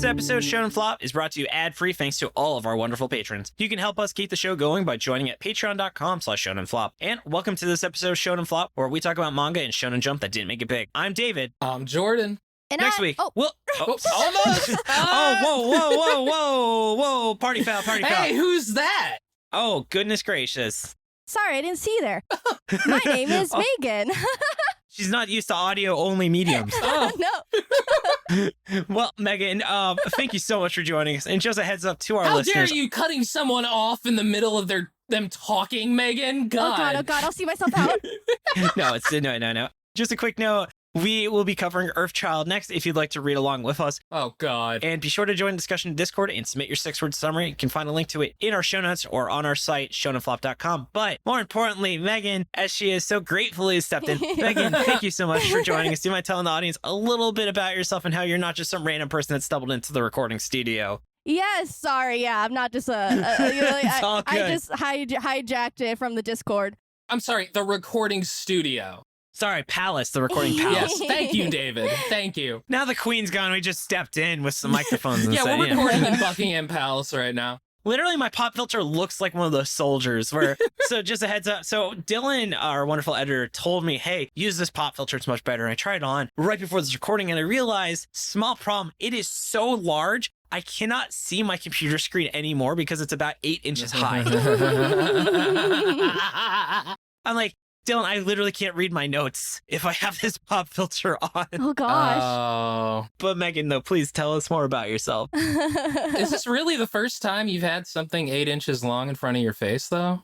episode of Shonen Flop is brought to you ad-free thanks to all of our wonderful patrons. You can help us keep the show going by joining at patreon.com/shonenflop. And welcome to this episode of Shonen Flop, where we talk about manga and Shonen Jump that didn't make it big. I'm David. I'm Jordan. And next week, almost. whoa, party foul. Hey, who's that? Oh, goodness gracious. Sorry, I didn't see you there. My name is Mehgan. She's not used to audio-only mediums. Oh. No. Well, Mehgan, thank you so much for joining us. And just a heads up to our How listeners. dare you cutting someone off in the middle of them talking, Mehgan? God. Oh God, I'll see myself out. No. Just a quick note. We will be covering Earthchild next if you'd like to read along with us. Oh, God. And be sure to join the discussion in Discord and submit your 6-word summary. You can find a link to it in our show notes or on our site, shonenflop.com. But more importantly, Mehgan, as she has so gratefully stepped in. Mehgan, thank you so much for joining us. Do you mind telling the audience a little bit about yourself and how you're not just some random person that stumbled into the recording studio? Yes, sorry. Yeah, I'm not just all I good. just hijacked it from the Discord. I'm sorry, the recording studio. Sorry, Palace, the recording palace. Yes, thank you, David. Thank you. Now the queen's gone, we just stepped in with some microphones and Yeah, said, we're recording in Buckingham Palace right now. Literally, my pop filter looks like one of those soldiers. So just a heads up. So Dylan, our wonderful editor, told me, hey, use this pop filter. It's much better. And I tried it on right before this recording, and I realized, small problem, it is so large, I cannot see my computer screen anymore because it's about 8 inches high. I'm like, Dylan, I literally can't read my notes if I have this pop filter on. Oh gosh. Oh. But Mehgan, though, please tell us more about yourself. Is this really the first time you've had something 8 inches long in front of your face, though?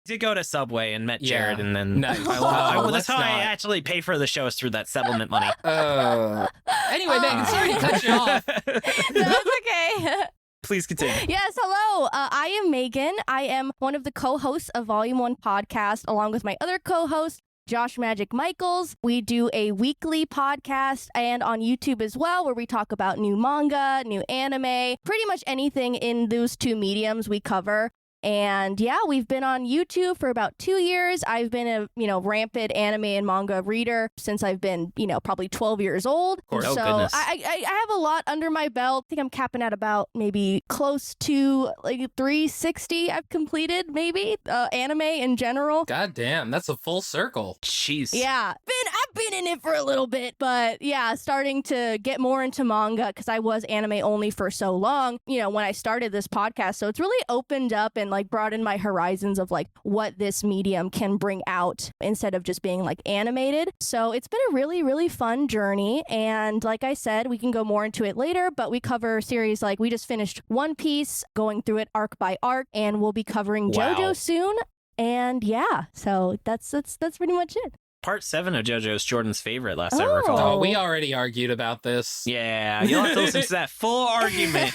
Did go to Subway and met Jared, and then Nice. that's how I actually pay for the shows through that settlement money. Anyway, Mehgan, sorry to cut you off. That's okay. Please continue. Yes, hello. I am Mehgan. I am one of the co-hosts of Volume 1 podcast, along with my other co-host, Josh Magic Michaels. We do a weekly podcast and on YouTube as well, where we talk about new manga, new anime, pretty much anything in those two mediums we cover. And yeah, we've been on YouTube for about 2 years. I've been a, rampant anime and manga reader since I've been, probably 12 years old. course. So Oh, goodness. I have a lot under my belt. I think I'm capping at about maybe close to like 360 I've completed, maybe, anime in general. God damn, that's a full circle. Jeez. Yeah, I've been in it for a little bit, but yeah, starting to get more into manga because I was anime only for so long, when I started this podcast. So it's really opened up and like broadened my horizons of like what this medium can bring out instead of just being like animated. So it's been a really, really fun journey. And like I said, we can go more into it later, but we cover series like we just finished One Piece, going through it arc by arc, and we'll be covering Wow. JoJo soon. And yeah, so that's pretty much it. Part 7 of JoJo's Jordan's favorite, last I Oh. recall. Oh, we already argued about this. Yeah, you'll have to listen to that full argument.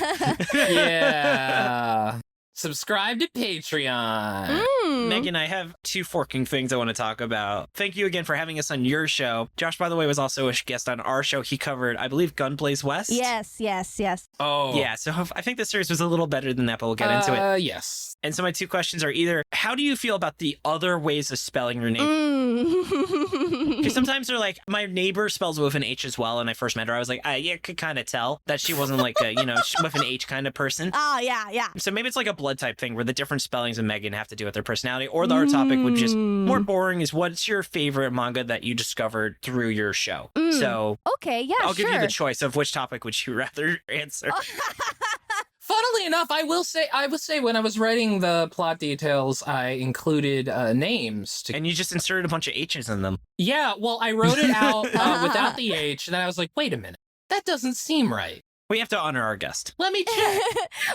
Yeah. Subscribe to Patreon. Mehgan, I have 2 forking things I want to talk about. Thank you again for having us on your show. Josh, by the way, was also a guest on our show. He covered, I believe, Gunblaze West. Yes. Oh. Yeah, so I think the series was a little better than that, but we'll get into it. Yes. And so my 2 questions are either, how do you feel about the other ways of spelling your name? Because sometimes they're like, my neighbor spells with an H as well, and I first met her, I was like, I could kind of tell that she wasn't like a, with an H kind of person. Oh, yeah. So maybe it's like a blood type thing where the different spellings of Mehgan have to do with their personality. Or the other topic, which is more boring, is what's your favorite manga that you discovered through your show? So Okay, yeah, I'll give you sure. the choice of which topic would you rather answer. Funnily enough, I would say when I was writing the plot details, I included names. And you just inserted a bunch of H's in them. Yeah, well, I wrote it out without the H, and then I was like, wait a minute, that doesn't seem right. We have to honor our guest. Let me check.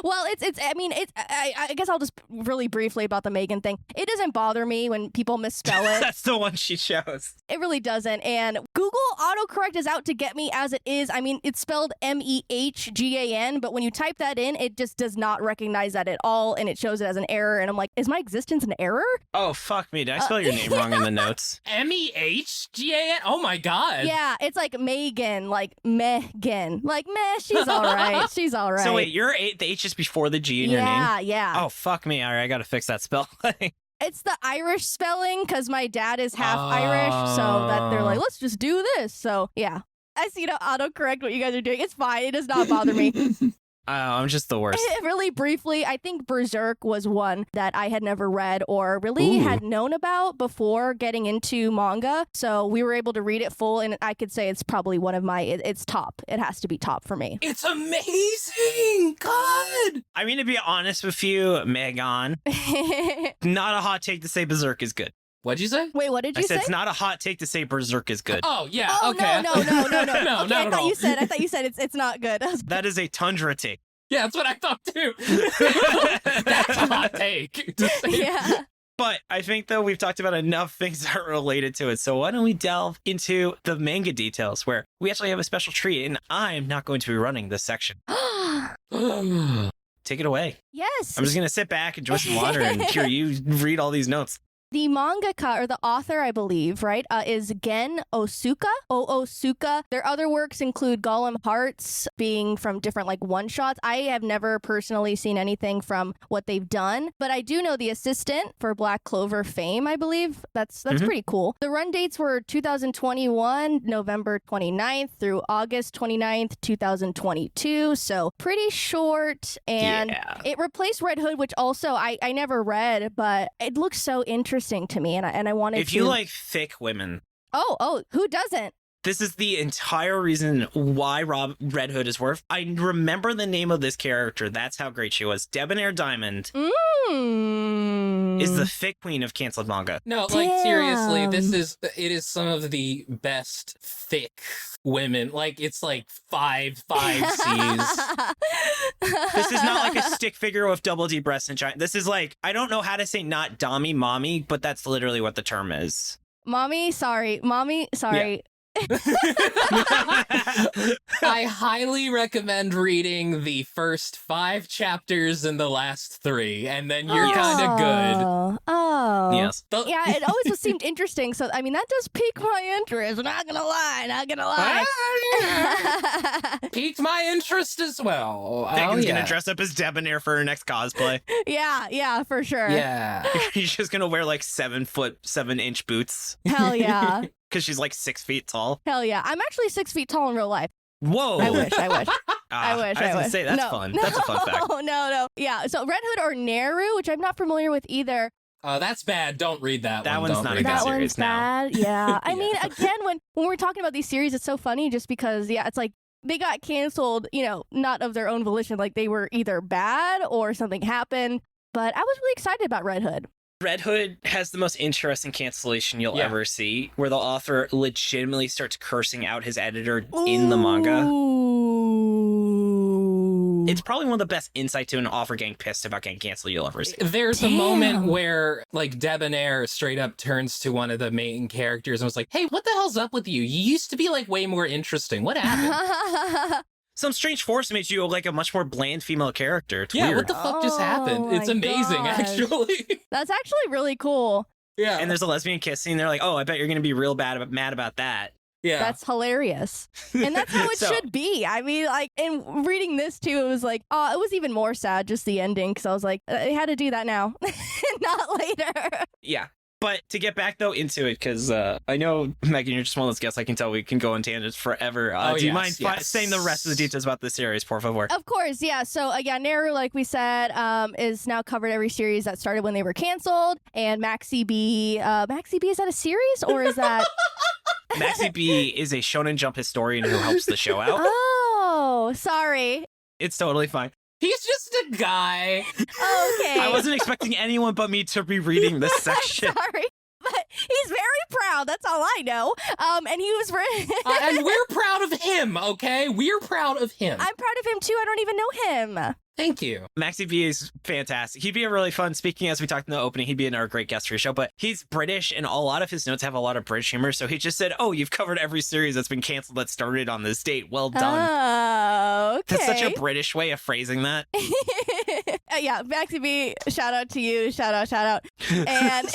Well, I guess I'll just really briefly about the Mehgan thing. It doesn't bother me when people misspell it. That's the one she chose. It really doesn't. And Google autocorrect is out to get me as it is. I mean, it's spelled Mehgan, but when you type that in, it just does not recognize that at all, and it shows it as an error. And I'm like, is my existence an error? Oh, fuck me. Did I spell your name wrong in the notes? Mehgan? Oh my god. Yeah, it's like Mehgan, like Mehgan. Like, meh, she's all right. She's all right. So wait, the H is before the G in your name? Yeah. Oh, fuck me. All right, I gotta fix that spelling. It's the Irish spelling because my dad is half Irish, so that they're like, let's just do this. So yeah. I see to autocorrect what you guys are doing. It's fine. It does not bother me. I'm just the worst. Really briefly, I think Berserk was one that I had never read or really had known about before getting into manga. So we were able to read it full, and I could say it's probably one of my, it's top. It has to be top for me. It's amazing! God! I mean, to be honest with you, Mehgan, not a hot take to say Berserk is good. What'd you say? Wait, what did you say? I said it's not a hot take to say Berserk is good. Oh, yeah, Oh, okay. no. No, Okay, not I at thought all. you said it's not good. That is a tundra take. Yeah, that's what I thought too. That's a hot take. To say. Yeah. But I think, though, we've talked about enough things that are related to it. So why don't we delve into the manga details, where we actually have a special treat, and I'm not going to be running this section. Take it away. Yes. I'm just going to sit back, enjoy some water, and hear you read all these notes. The mangaka, or the author, I believe, right, is Gen Oosuka. Oosuka. Their other works include Golem Hearts, being from different, like, one-shots. I have never personally seen anything from what they've done, but I do know the assistant for Black Clover fame, I believe. That's pretty cool. The run dates were 2021, November 29th through August 29th, 2022, so pretty short, and it replaced Red Hood, which also I never read, but it looks so interesting to me, and I wanted to. If you like thick women. Oh, who doesn't? This is the entire reason why Red Hood is worth. I remember the name of this character. That's how great she was. Debonair Diamond is the thick queen of canceled manga. No, like, seriously, it is some of the best thick women. Like, it's like five C's. This is not like a stick figure with double D breasts and giant. This is like, I don't know how to say not dommy mommy, but that's literally what the term is. Mommy, sorry. Yeah. I highly recommend reading the first 5 chapters and the last 3, and then you're kind of good. Oh. Yes. Yeah, it always seemed interesting. So, I mean, that does pique my interest. Not gonna lie. Piqued my interest as well. Megan's gonna dress up as Debonair for her next cosplay. Yeah, for sure. Yeah. She's just gonna wear like 7'7" boots. Hell yeah. Because she's like 6 feet tall. Hell yeah. I'm actually 6 feet tall in real life. Whoa. I wish. I was I gonna wish. say, that's fun. That's a fun fact. No. Yeah, so Red Hood or Neru, which I'm not familiar with either. That's bad. Don't read that one. That one's not a good That series one's now. bad. Yeah. I mean, again, when we're talking about these series, it's so funny just because, it's like they got canceled, not of their own volition. Like they were either bad or something happened. But I was really excited about Red Hood. Red Hood has the most interesting cancellation you'll ever see, where the author legitimately starts cursing out his editor in the manga. It's probably one of the best insight to an author getting pissed about getting canceled you'll ever see. There's a moment where, like, Debonair straight up turns to one of the main characters and was like, hey, what the hell's up with you? You used to be, like, way more interesting. What happened? Some strange force made you like a much more bland female character. It's weird. What the fuck just happened? It's my amazing, gosh. actually. That's actually really cool. Yeah. And there's a lesbian kiss scene. They're like, oh, I bet you're going to be real mad about that. Yeah. That's hilarious. And that's how it should be. I mean, like, in reading this too, it was like, it was even more sad, just the ending, because I was like, I had to do that now, not later. Yeah. But to get back, though, into it, because I know, Megan, you're just one of those guests. I can tell we can go on tangents forever. Do you mind saying the rest of the details about the series, por favor? Of course, yeah. So, Neru, like we said, is now covered every series that started when they were canceled. And MaxyBee, is that a series, or is that... MaxyBee is a Shonen Jump historian who helps the show out. Oh, sorry. It's totally fine. He's just a guy. Okay. I wasn't expecting anyone but me to be reading this section. Sorry. But he's very proud. That's all I know. And he was... And we're proud of him, okay? We're proud of him. I'm proud of him, too. I don't even know him. Thank you. MaxyBee is fantastic. He'd be a really fun, speaking as we talked in the opening, he'd be another great guest for your show, but he's British and a lot of his notes have a lot of British humor. So he just said, oh, you've covered every series that's been canceled that started on this date. Well done. Oh, okay. That's such a British way of phrasing that. Yeah, MaxyBee, shout out to you. Shout out. And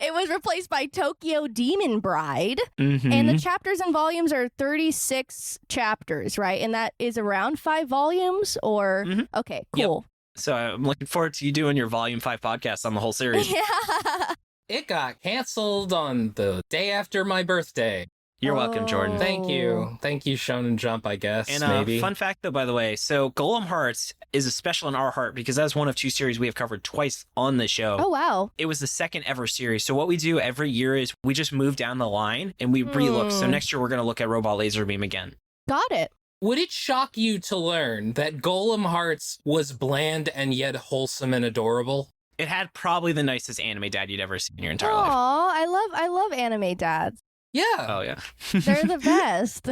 it was replaced by Tokyo Demon Bride. Mm-hmm. And the chapters and volumes are 36 chapters, right? And that is around 5 volumes or... Mm-hmm. Okay, cool. Yep. So I'm looking forward to you doing your Volume 5 podcast on the whole series. Yeah. It got canceled on the day after my birthday. You're welcome, Jordan. Thank you. Thank you, Shonen Jump, I guess, And maybe. fun fact, though, by the way, so Golem Hearts is a special in our heart because that's one of 2 series we have covered twice on the show. Oh, wow. It was the second ever series. So what we do every year is we just move down the line and we relook. So next year we're going to look at Robot Laser Beam again. Got it. Would it shock you to learn that Golem Hearts was bland and yet wholesome and adorable? It had probably the nicest anime dad you'd ever seen in your entire life. Aw, I love anime dads. Yeah. Oh, yeah. They're the best.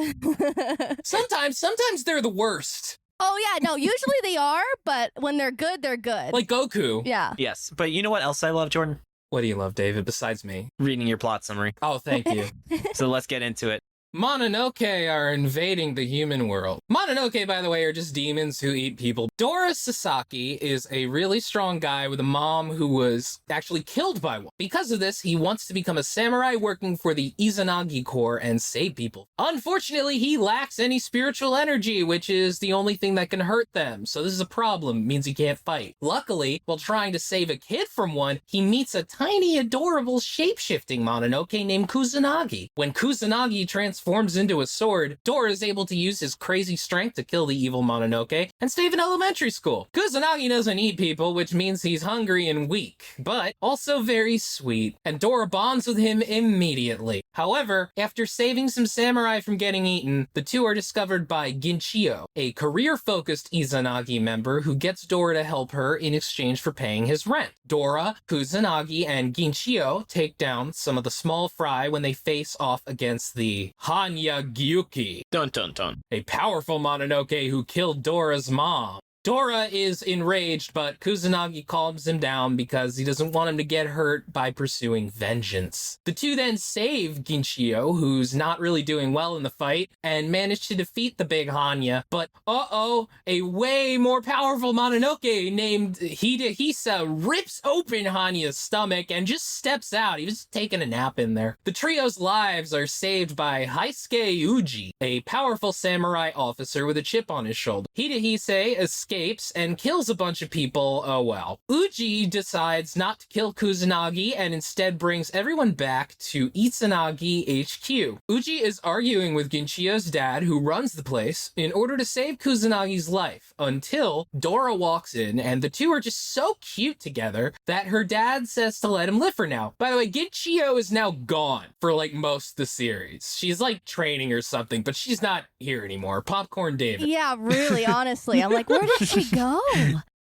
Sometimes they're the worst. Oh, yeah. No, usually they are, but when they're good, they're good. Like Goku. Yeah. Yes. But you know what else I love, Jordan? What do you love, David, besides me? Reading your plot summary. Oh, thank you. So let's get into it. Mononoke are invading the human world. Mononoke, by the way, are just demons who eat people. Dora Sasaki is a really strong guy with a mom who was actually killed by one. Because of this, he wants to become a samurai working for the Izanagi Corps and save people. Unfortunately, he lacks any spiritual energy, which is the only thing that can hurt them. So this is a problem. It means he can't fight. Luckily, while trying to save a kid from one, he meets a tiny, adorable, shape-shifting Mononoke named Kusanagi. When Kusanagi transforms into a sword, Dora is able to use his crazy strength to kill the evil Mononoke and save an elementary school. Kusanagi doesn't eat people, which means he's hungry and weak, but also very sweet, and Dora bonds with him immediately. However, after saving some samurai from getting eaten, the two are discovered by Ginchio, a career-focused Izanagi member who gets Dora to help her in exchange for paying his rent. Dora, Kusanagi, and Ginchio take down some of the small fry when they face off against the Hanya Gyuki, Dun dun dun. a powerful Mononoke who killed Dora's mom. Dora is enraged, but Kusanagi calms him down because he doesn't want him to get hurt by pursuing vengeance. The two then save Ginchio, who's not really doing well in the fight, and manage to defeat the big Hanya. But a way more powerful Mononoke named Hidehisa rips open Hanya's stomach and just steps out. He was taking a nap in there. The trio's lives are saved by Heisuke Uji, a powerful samurai officer with a chip on his shoulder. Hidehisa escapes and kills a bunch of people. Oh well. Uji decides not to kill Kusanagi and instead brings everyone back to Izanagi HQ. Uji is arguing with Ginchio's dad, who runs the place, in order to save Kusanagi's life, until Dora walks in, and the two are just so cute together that her dad says to let him live for now. By the way, Ginchio is now gone for like most of the series. She's like training or something, but she's not here anymore. Popcorn David. Yeah, really, honestly. I'm like, where did she go?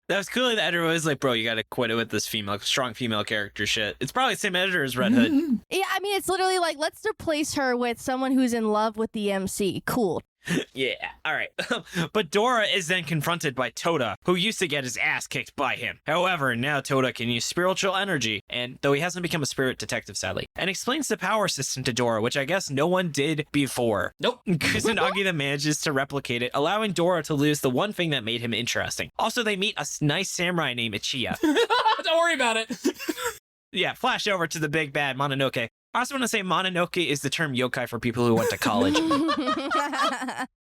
That was cool. The editor was like, bro, you got to quit it with this strong female character shit. It's probably the same editor as Red Hood. Yeah, I mean, it's literally like, let's replace her with someone who's in love with the MC. Cool. Yeah, all right. But Dora is then confronted by Toda, who used to get his ass kicked by him. However, now Toda can use spiritual energy, and though he hasn't become a spirit detective, sadly, and explains the power system to Dora, which I guess no one did before. Nope. Kusanagi then manages to replicate it, allowing Dora to lose the one thing that made him interesting. Also, they meet a nice samurai named Ichiya. Don't worry about it. Yeah, flash over to the big bad Mononoke. I also want to say Mononoke is the term yokai for people who went to college.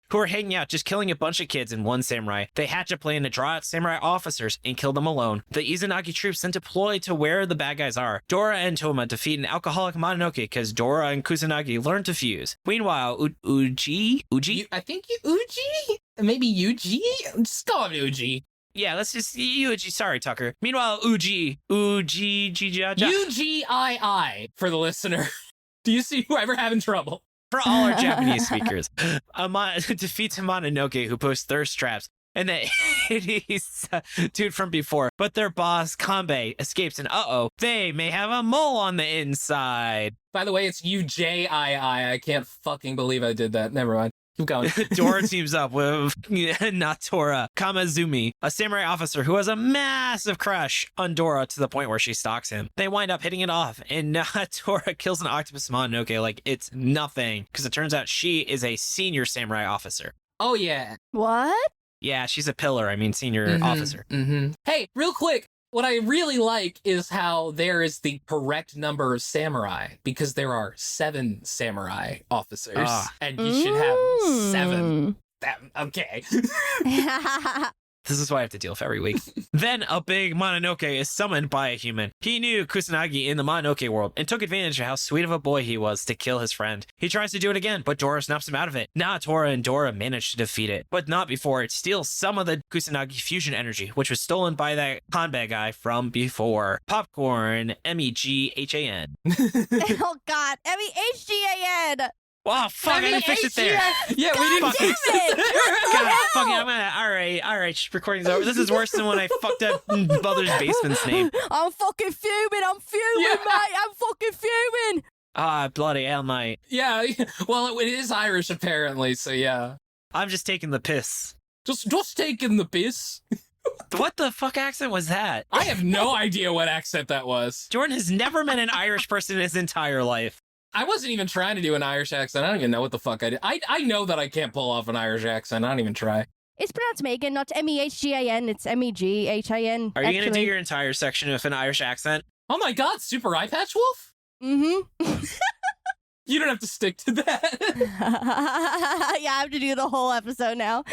Who are hanging out, just killing a bunch of kids and one samurai. They hatch a plan to draw out samurai officers and kill them alone. The Izanagi troops then deploy to where the bad guys are. Dora and Toma defeat an alcoholic Mononoke because Dora and Kusanagi learn to fuse. Meanwhile, Uji? I think Uji? Maybe Yuji? Just call him Uji. Yeah, let's just Uji. Sorry, Tucker. Meanwhile, Uji, UGII for the listener. Do you see whoever having trouble? For all our Japanese speakers, defeats a Mononoke who posts thirst traps, and then he's dude from before. But their boss, Kanbei, escapes, and they may have a mole on the inside. By the way, it's UJII. I can't fucking believe I did that. Never mind. Keep going. Dora teams up with Natora Kamazumi, a samurai officer who has a massive crush on Dora to the point where she stalks him. They wind up hitting it off, and Natora kills an octopus Mononoke like it's nothing, because it turns out she is a senior samurai officer. Oh, yeah. What? Yeah, she's a pillar. I mean, senior officer. Mm-hmm. Hey, real quick. What I really like is how there is the correct number of samurai, because there are 7 samurai officers, and you should have 7. Okay. This is what I have to deal with every week. Then a big Mononoke is summoned by a human. He knew Kusanagi in the Mononoke world and took advantage of how sweet of a boy he was to kill his friend. He tries to do it again, but Dora snaps him out of it. Natora and Dora manage to defeat it, but not before it steals some of the Kusanagi fusion energy, which was stolen by that Hanbei guy from before. Popcorn, Meghan. Oh God, Mehgan. Wow, fuck, I didn't fix it there. Yeah, we didn't fix it. God, fuck it, I'm gonna, alright, recording's over. This is worse than when I fucked up Mother's Basement's name. I'm fucking fuming, mate, I'm fucking fuming. Ah, bloody hell, mate. Yeah, well, it is Irish apparently, so yeah. I'm just taking the piss. Just taking the piss. What the fuck accent was that? I have no idea what accent that was. Jordan has never met an Irish person in his entire life. I wasn't even trying to do an Irish accent. I don't even know what the fuck I did. I know that I can't pull off an Irish accent. I don't even try. It's pronounced Mehgan, not Mehgan. It's Meghan. Are you going to do your entire section with an Irish accent? Oh my god, Super Eye Patch Wolf? Mm-hmm. You don't have to stick to that. Yeah, I have to do the whole episode now.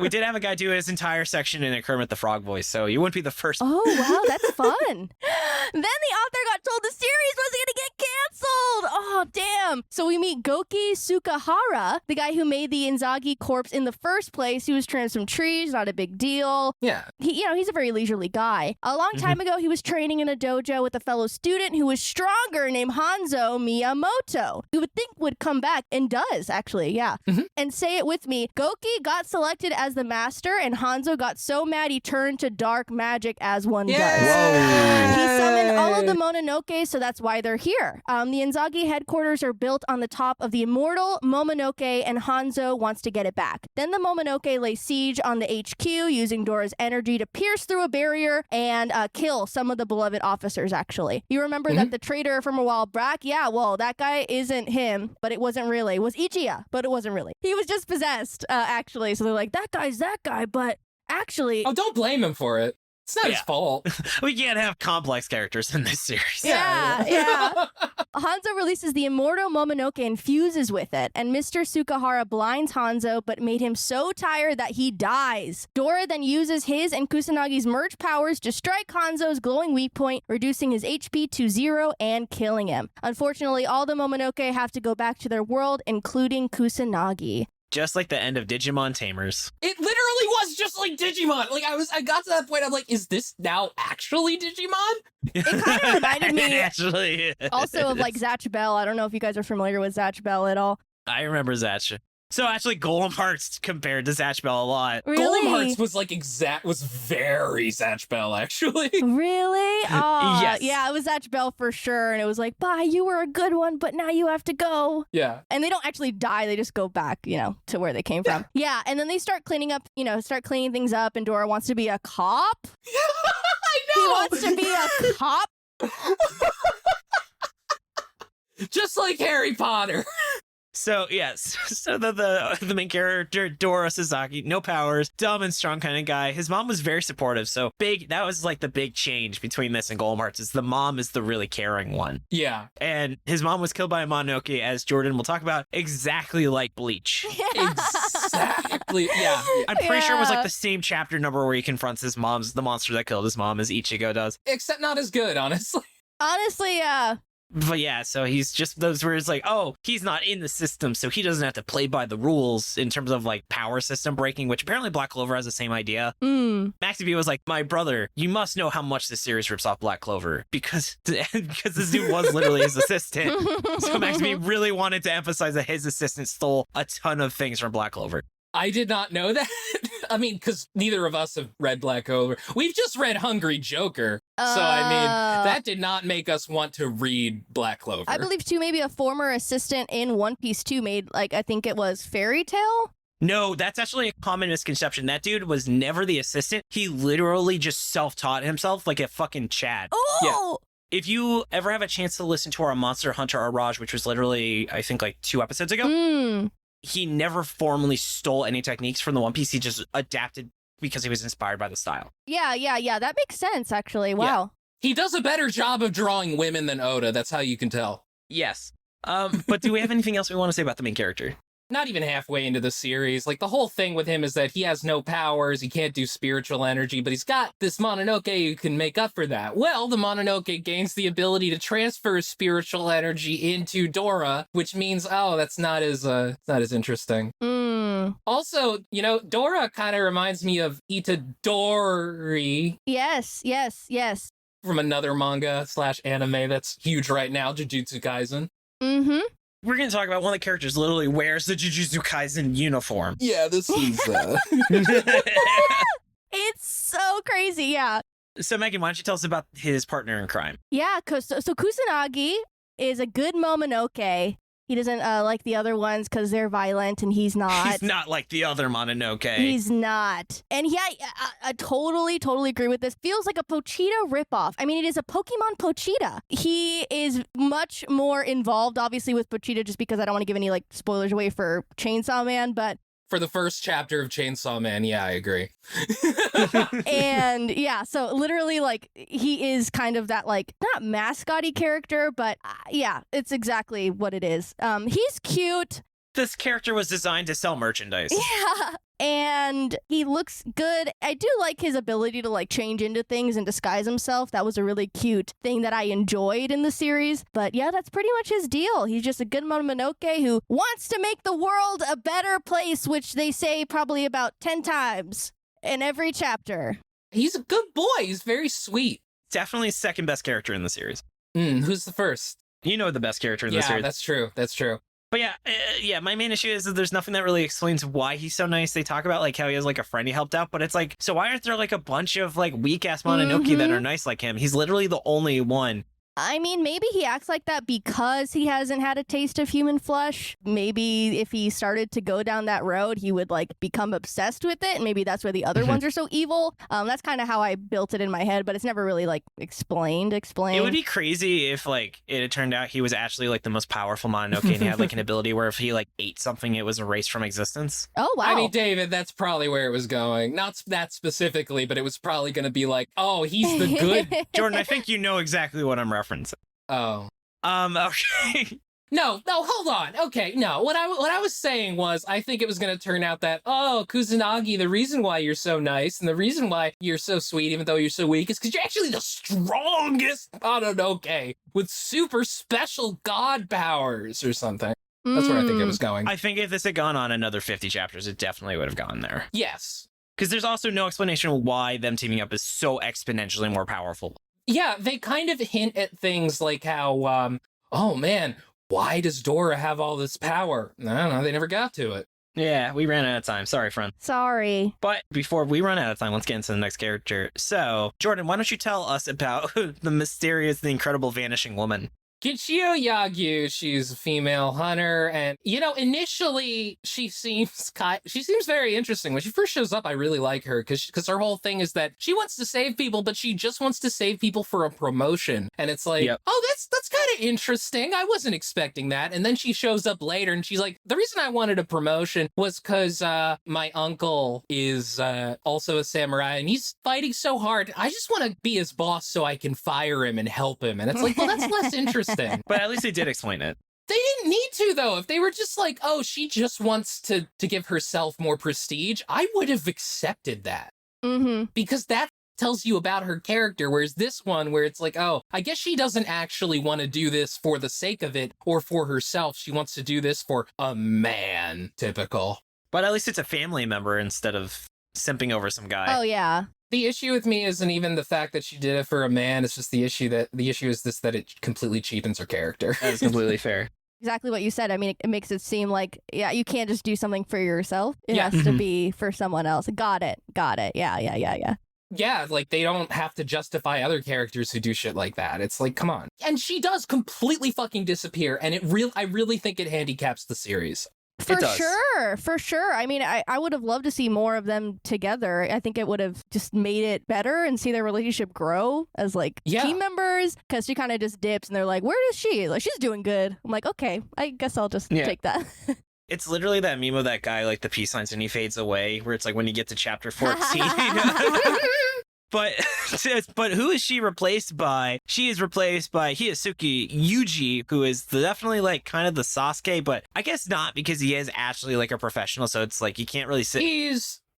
We did have a guy do his entire section in a Kermit the Frog voice, so you wouldn't be the first. Oh, wow, that's fun. Then the author got told the series was going to get canceled. Oh, damn. So we meet Goki Tsukahara, the guy who made the Inzaghi corpse in the first place. He was trimming some trees, not a big deal. Yeah. He's a very leisurely guy. A long time ago, he was training in a dojo with a fellow student who was stronger named Hanzo Miyamoto. You would think would come back and does, actually, yeah. And say it with me. Goki got selected as the master, and Hanzo got so mad he turned to dark magic as one does. Whoa. He summoned all of the Mononoke, so that's why they're here. The Inzaghi headquarters are built on the top of the immortal Momonoke, and Hanzo wants to get it back. Then the Momonoke lay siege on the HQ, using Dora's energy to pierce through a barrier and kill some of the beloved officers, actually. You remember that the traitor from a while back? Yeah, well, that guy isn't him, but it wasn't really. It was Ichiya, but it wasn't really. He was just possessed, actually. So they're like, that guy's that guy, but actually... Oh, don't blame him for it. It's not his fault. We can't have complex characters in this series. Yeah. Hanzo releases the immortal Momonoke and fuses with it, and Mr. Tsukahara blinds Hanzo, but made him so tired that he dies. Dora then uses his and Kusanagi's merge powers to strike Hanzo's glowing weak point, reducing his HP to 0 and killing him. Unfortunately, all the Momonoke have to go back to their world, including Kusanagi. Just like the end of Digimon Tamers. It literally was just like Digimon. Like I got to that point. I'm like, is this now actually Digimon? It kind of reminded me actually also of like Zatch Bell. I don't know if you guys are familiar with Zatch Bell at all. I remember Zatch. So actually, Golem Hearts compared to Zatch Bell a lot. Really? Golem Hearts was like was very Zatch Bell, actually. Really? Oh, Yes. Yeah, it was Zatch Bell for sure. And it was like, bye, you were a good one, but now you have to go. Yeah. And they don't actually die. They just go back, to where they came from. Yeah, and then they start cleaning up, start cleaning things up. And Dora wants to be a cop. I He know. wants to be a cop. Just like Harry Potter. So yes, so the main character, Dora Sasaki, no powers, dumb and strong kind of guy. His mom was very supportive. So that was like the big change between this and Golem Hearts, is the mom is the really caring one. Yeah. And his mom was killed by a Mononoke, as Jordan will talk about, exactly like Bleach. Exactly. Yeah. I'm pretty sure it was like the same chapter number where he confronts his mom's, the monster that killed his mom, as Ichigo does. Except not as good, honestly. Honestly, yeah. But yeah, so he's just those where it's like, oh, he's not in the system, so he doesn't have to play by the rules in terms of like power system breaking, which apparently Black Clover has the same idea. MaxyBee was like, my brother, you must know how much this series rips off Black Clover, because this dude was literally his assistant. So MaxyBee really wanted to emphasize that his assistant stole a ton of things from Black Clover. I did not know that. I mean, because neither of us have read Black Clover. We've just read Hungry Joker. So, I mean, that did not make us want to read Black Clover. I believe, too, maybe a former assistant in One Piece, too, made, like, I think it was Fairy Tail? No, that's actually a common misconception. That dude was never the assistant. He literally just self-taught himself like a fucking Chad. Oh! Yeah. If you ever have a chance to listen to our Monster Hunter Araj, which was literally, I think, like 2 episodes ago, he never formally stole any techniques from the One Piece. He just adapted because he was inspired by the style. Yeah. That makes sense, actually. Wow. Yeah. He does a better job of drawing women than Oda. That's how you can tell. Yes. But do we have anything else we want to say about the main character? not even halfway into the series. Like, the whole thing with him is that he has no powers, he can't do spiritual energy, but he's got this Mononoke who can make up for that. Well, the Mononoke gains the ability to transfer spiritual energy into Dora, which means, oh, that's not as interesting. Also, you know, Dora kind of reminds me of Itadori. Yes. From another manga / anime that's huge right now, Jujutsu Kaisen. Mm-hmm. We're going to talk about one of the characters literally wears the Jujutsu Kaisen uniform. Yeah, this is... It's so crazy, yeah. So, Megan, why don't you tell us about his partner in crime? Yeah, so Kusanagi is a good Momonoke. He doesn't like the other ones because they're violent, and he's not. He's not like the other Mononoke. He's not. And yeah, I totally agree with this. Feels like a Pochita ripoff. I mean, it is a Pokemon Pochita. He is much more involved, obviously, with Pochita, just because I don't want to give any, like, spoilers away for Chainsaw Man, but... For the first chapter of Chainsaw Man, yeah, I agree. And yeah, so literally, like, he is kind of that, like, not mascot-y character, but yeah, it's exactly what it is. He's cute. This character was designed to sell merchandise. Yeah. And he looks good. I do like his ability to, like, change into things and disguise himself. That was a really cute thing that I enjoyed in the series. But yeah, that's pretty much his deal. He's just a good Mononoke who wants to make the world a better place, which they say probably about 10 times in every chapter. He's a good boy. He's very sweet. Definitely second best character in the series. Who's the first? You know the best character in the series. Yeah, that's true. But yeah, my main issue is that there's nothing that really explains why he's so nice. They talk about, like, how he has, like, a friend he helped out, but it's like, so why aren't there, like, a bunch of, like, weak-ass Mononoke that are nice like him? He's literally the only one. I mean, maybe he acts like that because he hasn't had a taste of human flesh. Maybe if he started to go down that road, he would, like, become obsessed with it. And maybe that's why the other ones are so evil. That's kind of how I built it in my head, but it's never really, like, explained. It would be crazy if, like, it had turned out he was actually, like, the most powerful Mononoke and he had, like, an ability where if he, like, ate something, it was erased from existence. Oh, wow. I mean, David, that's probably where it was going. Not that specifically, but it was probably going to be like, oh, he's the good... Jordan, I think you know exactly what I'm referencing. Oh. Okay. No, hold on. Okay, no. What I was saying was, I think it was going to turn out that, oh, Kusanagi, the reason why you're so nice and the reason why you're so sweet, even though you're so weak, is because you're actually the strongest Mononoke with super special god powers or something. That's where I think it was going. I think if this had gone on another 50 chapters, it definitely would have gone there. Yes. Because there's also no explanation why them teaming up is so exponentially more powerful. Yeah, they kind of hint at things like how, oh man, why does Dora have all this power? I don't know, they never got to it. Yeah, we ran out of time. Sorry, friend. Sorry. But before we run out of time, let's get into the next character. So, Jordan, why don't you tell us about the mysterious, the incredible vanishing woman? Kichio Yagyu, she's a female hunter, and, you know, initially she seems very interesting. When she first shows up, I really like her, because her whole thing is that she wants to save people, but she just wants to save people for a promotion. And it's like, oh, that's kind of interesting. I wasn't expecting that. And then she shows up later, and she's like, the reason I wanted a promotion was because my uncle is also a samurai, and he's fighting so hard. I just want to be his boss so I can fire him and help him. And it's like, well, that's less interesting. But at least they did explain it. They didn't need to, though. If they were just like, oh, she just wants to give herself more prestige, I would have accepted that. Because that tells you about her character, whereas this one, where it's like, oh, I guess she doesn't actually want to do this for the sake of it or for herself. She wants to do this for a man. Typical. But at least it's a family member instead of simping over some guy. Oh, yeah. The issue with me isn't even the fact that she did it for a man. It's just the issue is this, that it completely cheapens her character. That is completely fair. Exactly what you said. I mean, it makes it seem like, yeah, you can't just do something for yourself. It has to be for someone else. Got it. Yeah. Yeah, like, they don't have to justify other characters who do shit like that. It's like, come on. And she does completely fucking disappear, and I really think it handicaps the series. For sure. I mean, I would have loved to see more of them together. I think it would have just made it better and see their relationship grow as, like, team members, because she kind of just dips and they're like, where is she? Like, she's doing good. I'm like, okay, I guess I'll just take that. It's literally that meme of that guy, like, the peace signs, and he fades away, where it's like when you get to chapter 14. But but who is she replaced by? She is replaced by Hiyasuki Yuji, who is definitely like kind of the Sasuke, but I guess not because he is actually like a professional, so it's like you can't really sit.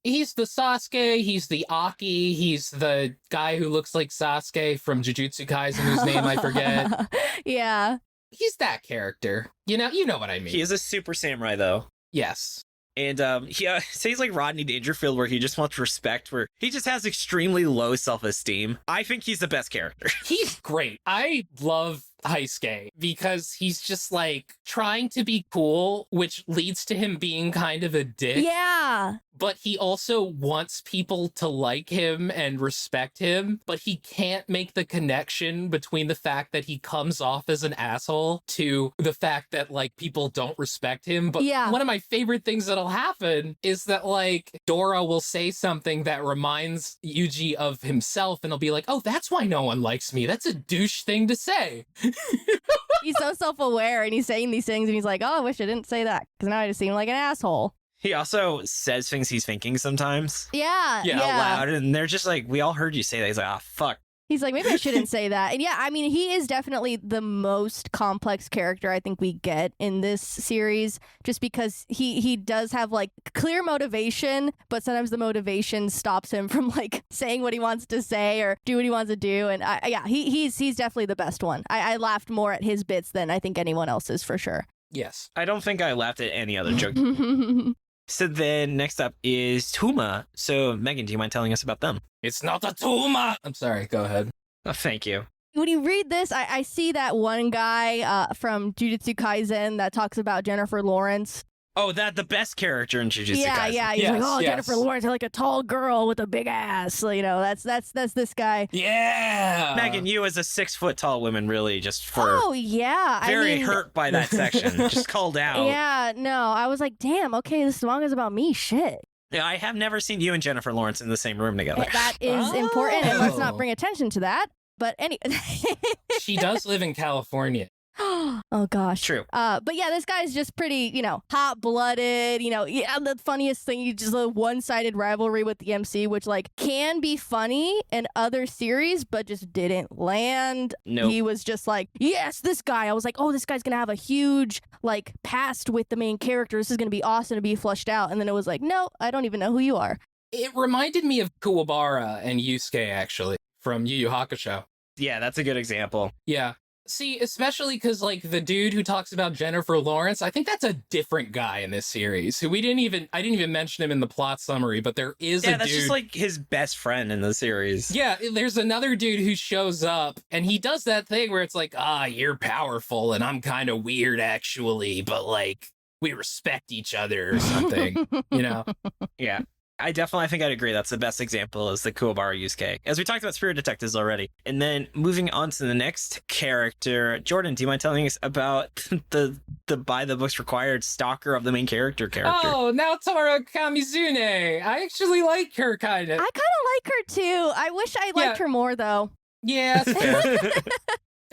He's the Sasuke, he's the Aki, he's the guy who looks like Sasuke from Jujutsu Kaisen, whose name I forget. Yeah. He's that character. You know what I mean. He is a super samurai though. Yes. And he's like Rodney Dangerfield, where he just wants respect, where he just has extremely low self-esteem. I think he's the best character. He's great. I love Heisuke because he's just like trying to be cool, which leads to him being kind of a dick. Yeah. But he also wants people to like him and respect him, but he can't make the connection between the fact that he comes off as an asshole to the fact that like people don't respect him. But Yeah. one of my favorite things that'll happen is that like Dora will say something that reminds Yuji of himself, and he'll be like, oh, that's why no one likes me. That's a douche thing to say. He's so self-aware, and he's saying these things, and he's like, oh, I wish I didn't say that, because now I just seem like an asshole. He also says things he's thinking sometimes. Yeah. Yeah, Out loud, and they're just like, we all heard you say that. He's like, ah, fuck. He's like, maybe I shouldn't say that. And yeah, I mean, he is definitely the most complex character I think we get in this series, just because he does have like clear motivation, but sometimes the motivation stops him from like saying what he wants to say or do what he wants to do. And he's definitely the best one. I laughed more at his bits than I think anyone else's for sure. Yes. I don't think I laughed at any other joke. So then next up is Tuma. So Megan, do you mind telling us about them? It's not a tumor. I'm sorry. Go ahead. Oh, thank you. When you read this, I see that one guy from Jujutsu Kaisen that talks about Jennifer Lawrence. Oh, the best character in Jujutsu Yeah, Kaisen. yeah. He's Yes, like, oh, yes. Jennifer Lawrence, like a tall girl with a big ass. So, you know, that's this guy. Yeah. Megan, you as a 6 foot tall woman, really just for Oh, yeah. very I mean, hurt by that section. Just called out. Yeah, no. I was like, damn, okay, this manga's about me. Shit. Yeah, I have never seen you and Jennifer Lawrence in the same room together. That is important, and let's Oh. not bring attention to that. But anyway. She does live in California. Oh gosh. True. But yeah, this guy's just pretty, hot-blooded, yeah, the funniest thing, you just a one-sided rivalry with the MC, which like can be funny in other series, but just didn't land. Nope. He was just like, yes, this guy. I was like, oh, this guy's gonna have a huge like past with the main character. This is gonna be awesome to be fleshed out. And then it was like, no, I don't even know who you are. It reminded me of Kuwabara and Yusuke, actually, from Yu Yu Hakusho. Yeah, that's a good example. Yeah. See, especially because, like, the dude who talks about Jennifer Lawrence, I think that's a different guy in this series, who I didn't even mention him in the plot summary, but there is a dude. Yeah, that's just like his best friend in the series. Yeah, there's another dude who shows up, and he does that thing where it's like, you're powerful, and I'm kind of weird, actually, but, like, we respect each other or something, you know? Yeah. I think I'd agree. That's the best example is the Kuwabara Yusuke. As we talked about Spirit Detectives already. And then moving on to the next character, Jordan, do you mind telling us about the by the books required stalker of the main character? Oh, Naotora Kamizune. I actually like her, kind of. I kind of like her too. I wish I liked her more though. Yeah, that's fair.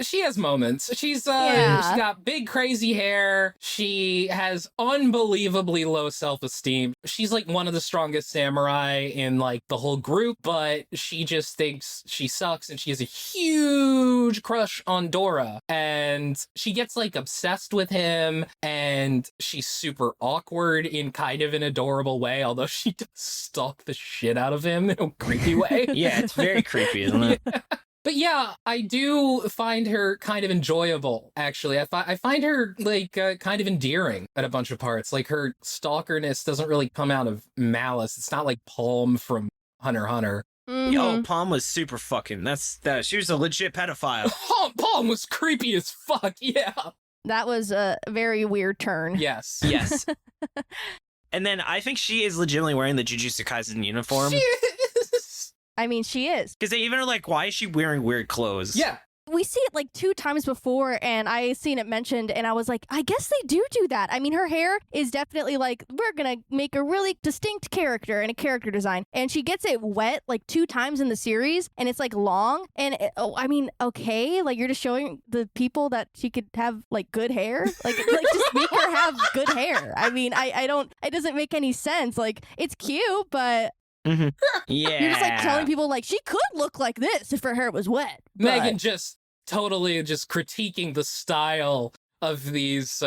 She has moments. She's got big crazy hair. She has unbelievably low self-esteem. She's like one of the strongest samurai in like the whole group, but she just thinks she sucks, and she has a huge crush on Dora, and she gets like obsessed with him, and she's super awkward in kind of an adorable way, although she does stalk the shit out of him in a creepy way. Yeah, it's very creepy, isn't it? Yeah. But yeah, I do find her kind of enjoyable, actually. I find her, like, kind of endearing at a bunch of parts. Like, her stalkerness doesn't really come out of malice. It's not like Palm from Hunter x Hunter. Mhm. Yo, Palm was super fucking. She was a legit pedophile. Palm was creepy as fuck, yeah. That was a very weird turn. Yes. Yes. And then I think she is legitimately wearing the Jujutsu Kaisen uniform. She is. I mean, she is. Because they even are like, why is she wearing weird clothes? Yeah. We see it like 2 times before, and I seen it mentioned, and I was like, I guess they do that. I mean, her hair is definitely like, we're gonna make a really distinct character and a character design. And she gets it wet like 2 times in the series, and it's like long. And I mean, okay, like you're just showing the people that she could have like good hair, like just make her have good hair. I mean, I don't. It doesn't make any sense. Like it's cute, but Yeah. You're just like telling people like she could look like this if her hair was wet. Mehgan just totally just critiquing the style of these.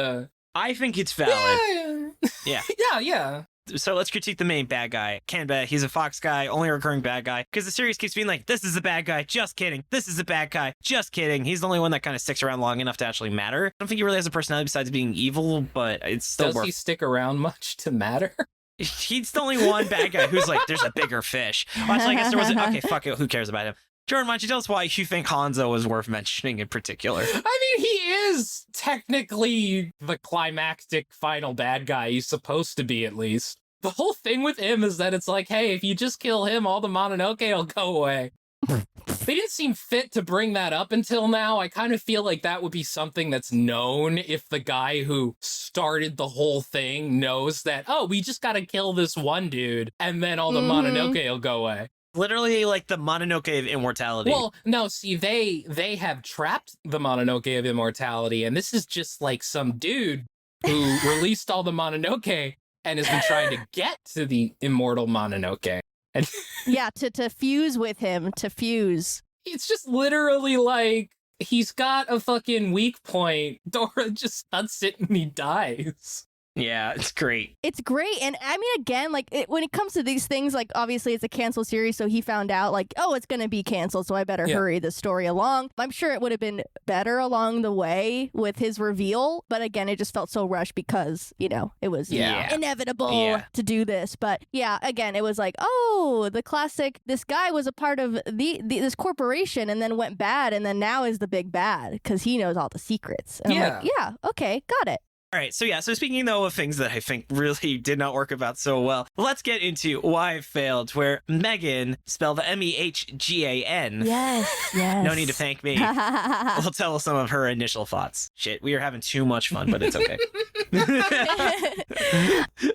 I think it's valid. Yeah. Yeah. So let's critique the main bad guy. Kanba, he's a Fox guy, only a recurring bad guy. Because the series keeps being like, this is a bad guy, just kidding. This is a bad guy, just kidding. He's the only one that kind of sticks around long enough to actually matter. I don't think he really has a personality besides being evil, but it's still Does he stick around much to matter? He's the only one bad guy who's like, there's a bigger fish. Well, actually, I guess there was okay, fuck it, who cares about him? Jordan, why don't you tell us why you think Hanzo was worth mentioning in particular? I mean, he is technically the climactic final bad guy. He's supposed to be, at least. The whole thing with him is that it's like, hey, if you just kill him, all the Mononoke will go away. They didn't seem fit to bring that up until now. I kind of feel like that would be something that's known if the guy who started the whole thing knows that, oh, we just gotta kill this one dude, and then all the Mononoke will go away. Literally like the Mononoke of immortality. Well, no, see, they have trapped the Mononoke of immortality, and this is just like some dude who released all the Mononoke and has been trying to get to the immortal Mononoke. And yeah, to fuse with him, to fuse. It's just literally like, he's got a fucking weak point. Dora just cuts it and he dies. Yeah, it's great. It's great. And I mean, again, like when it comes to these things, like obviously it's a canceled series. So he found out like, oh, it's going to be canceled. So I better hurry the story along. I'm sure it would have been better along the way with his reveal. But again, it just felt so rushed because, you know, it was inevitable to do this. But yeah, again, it was like, oh, the classic, this guy was a part of this corporation and then went bad. And then now is the big bad because he knows all the secrets. And I'm like, yeah, okay, got it. All right, so speaking though of things that I think really did not work about so well, let's get into why I failed, where Mehgan, spelled Mehgan. Yes. No need to thank me. Will tell us some of her initial thoughts. Shit, we are having too much fun, but it's okay.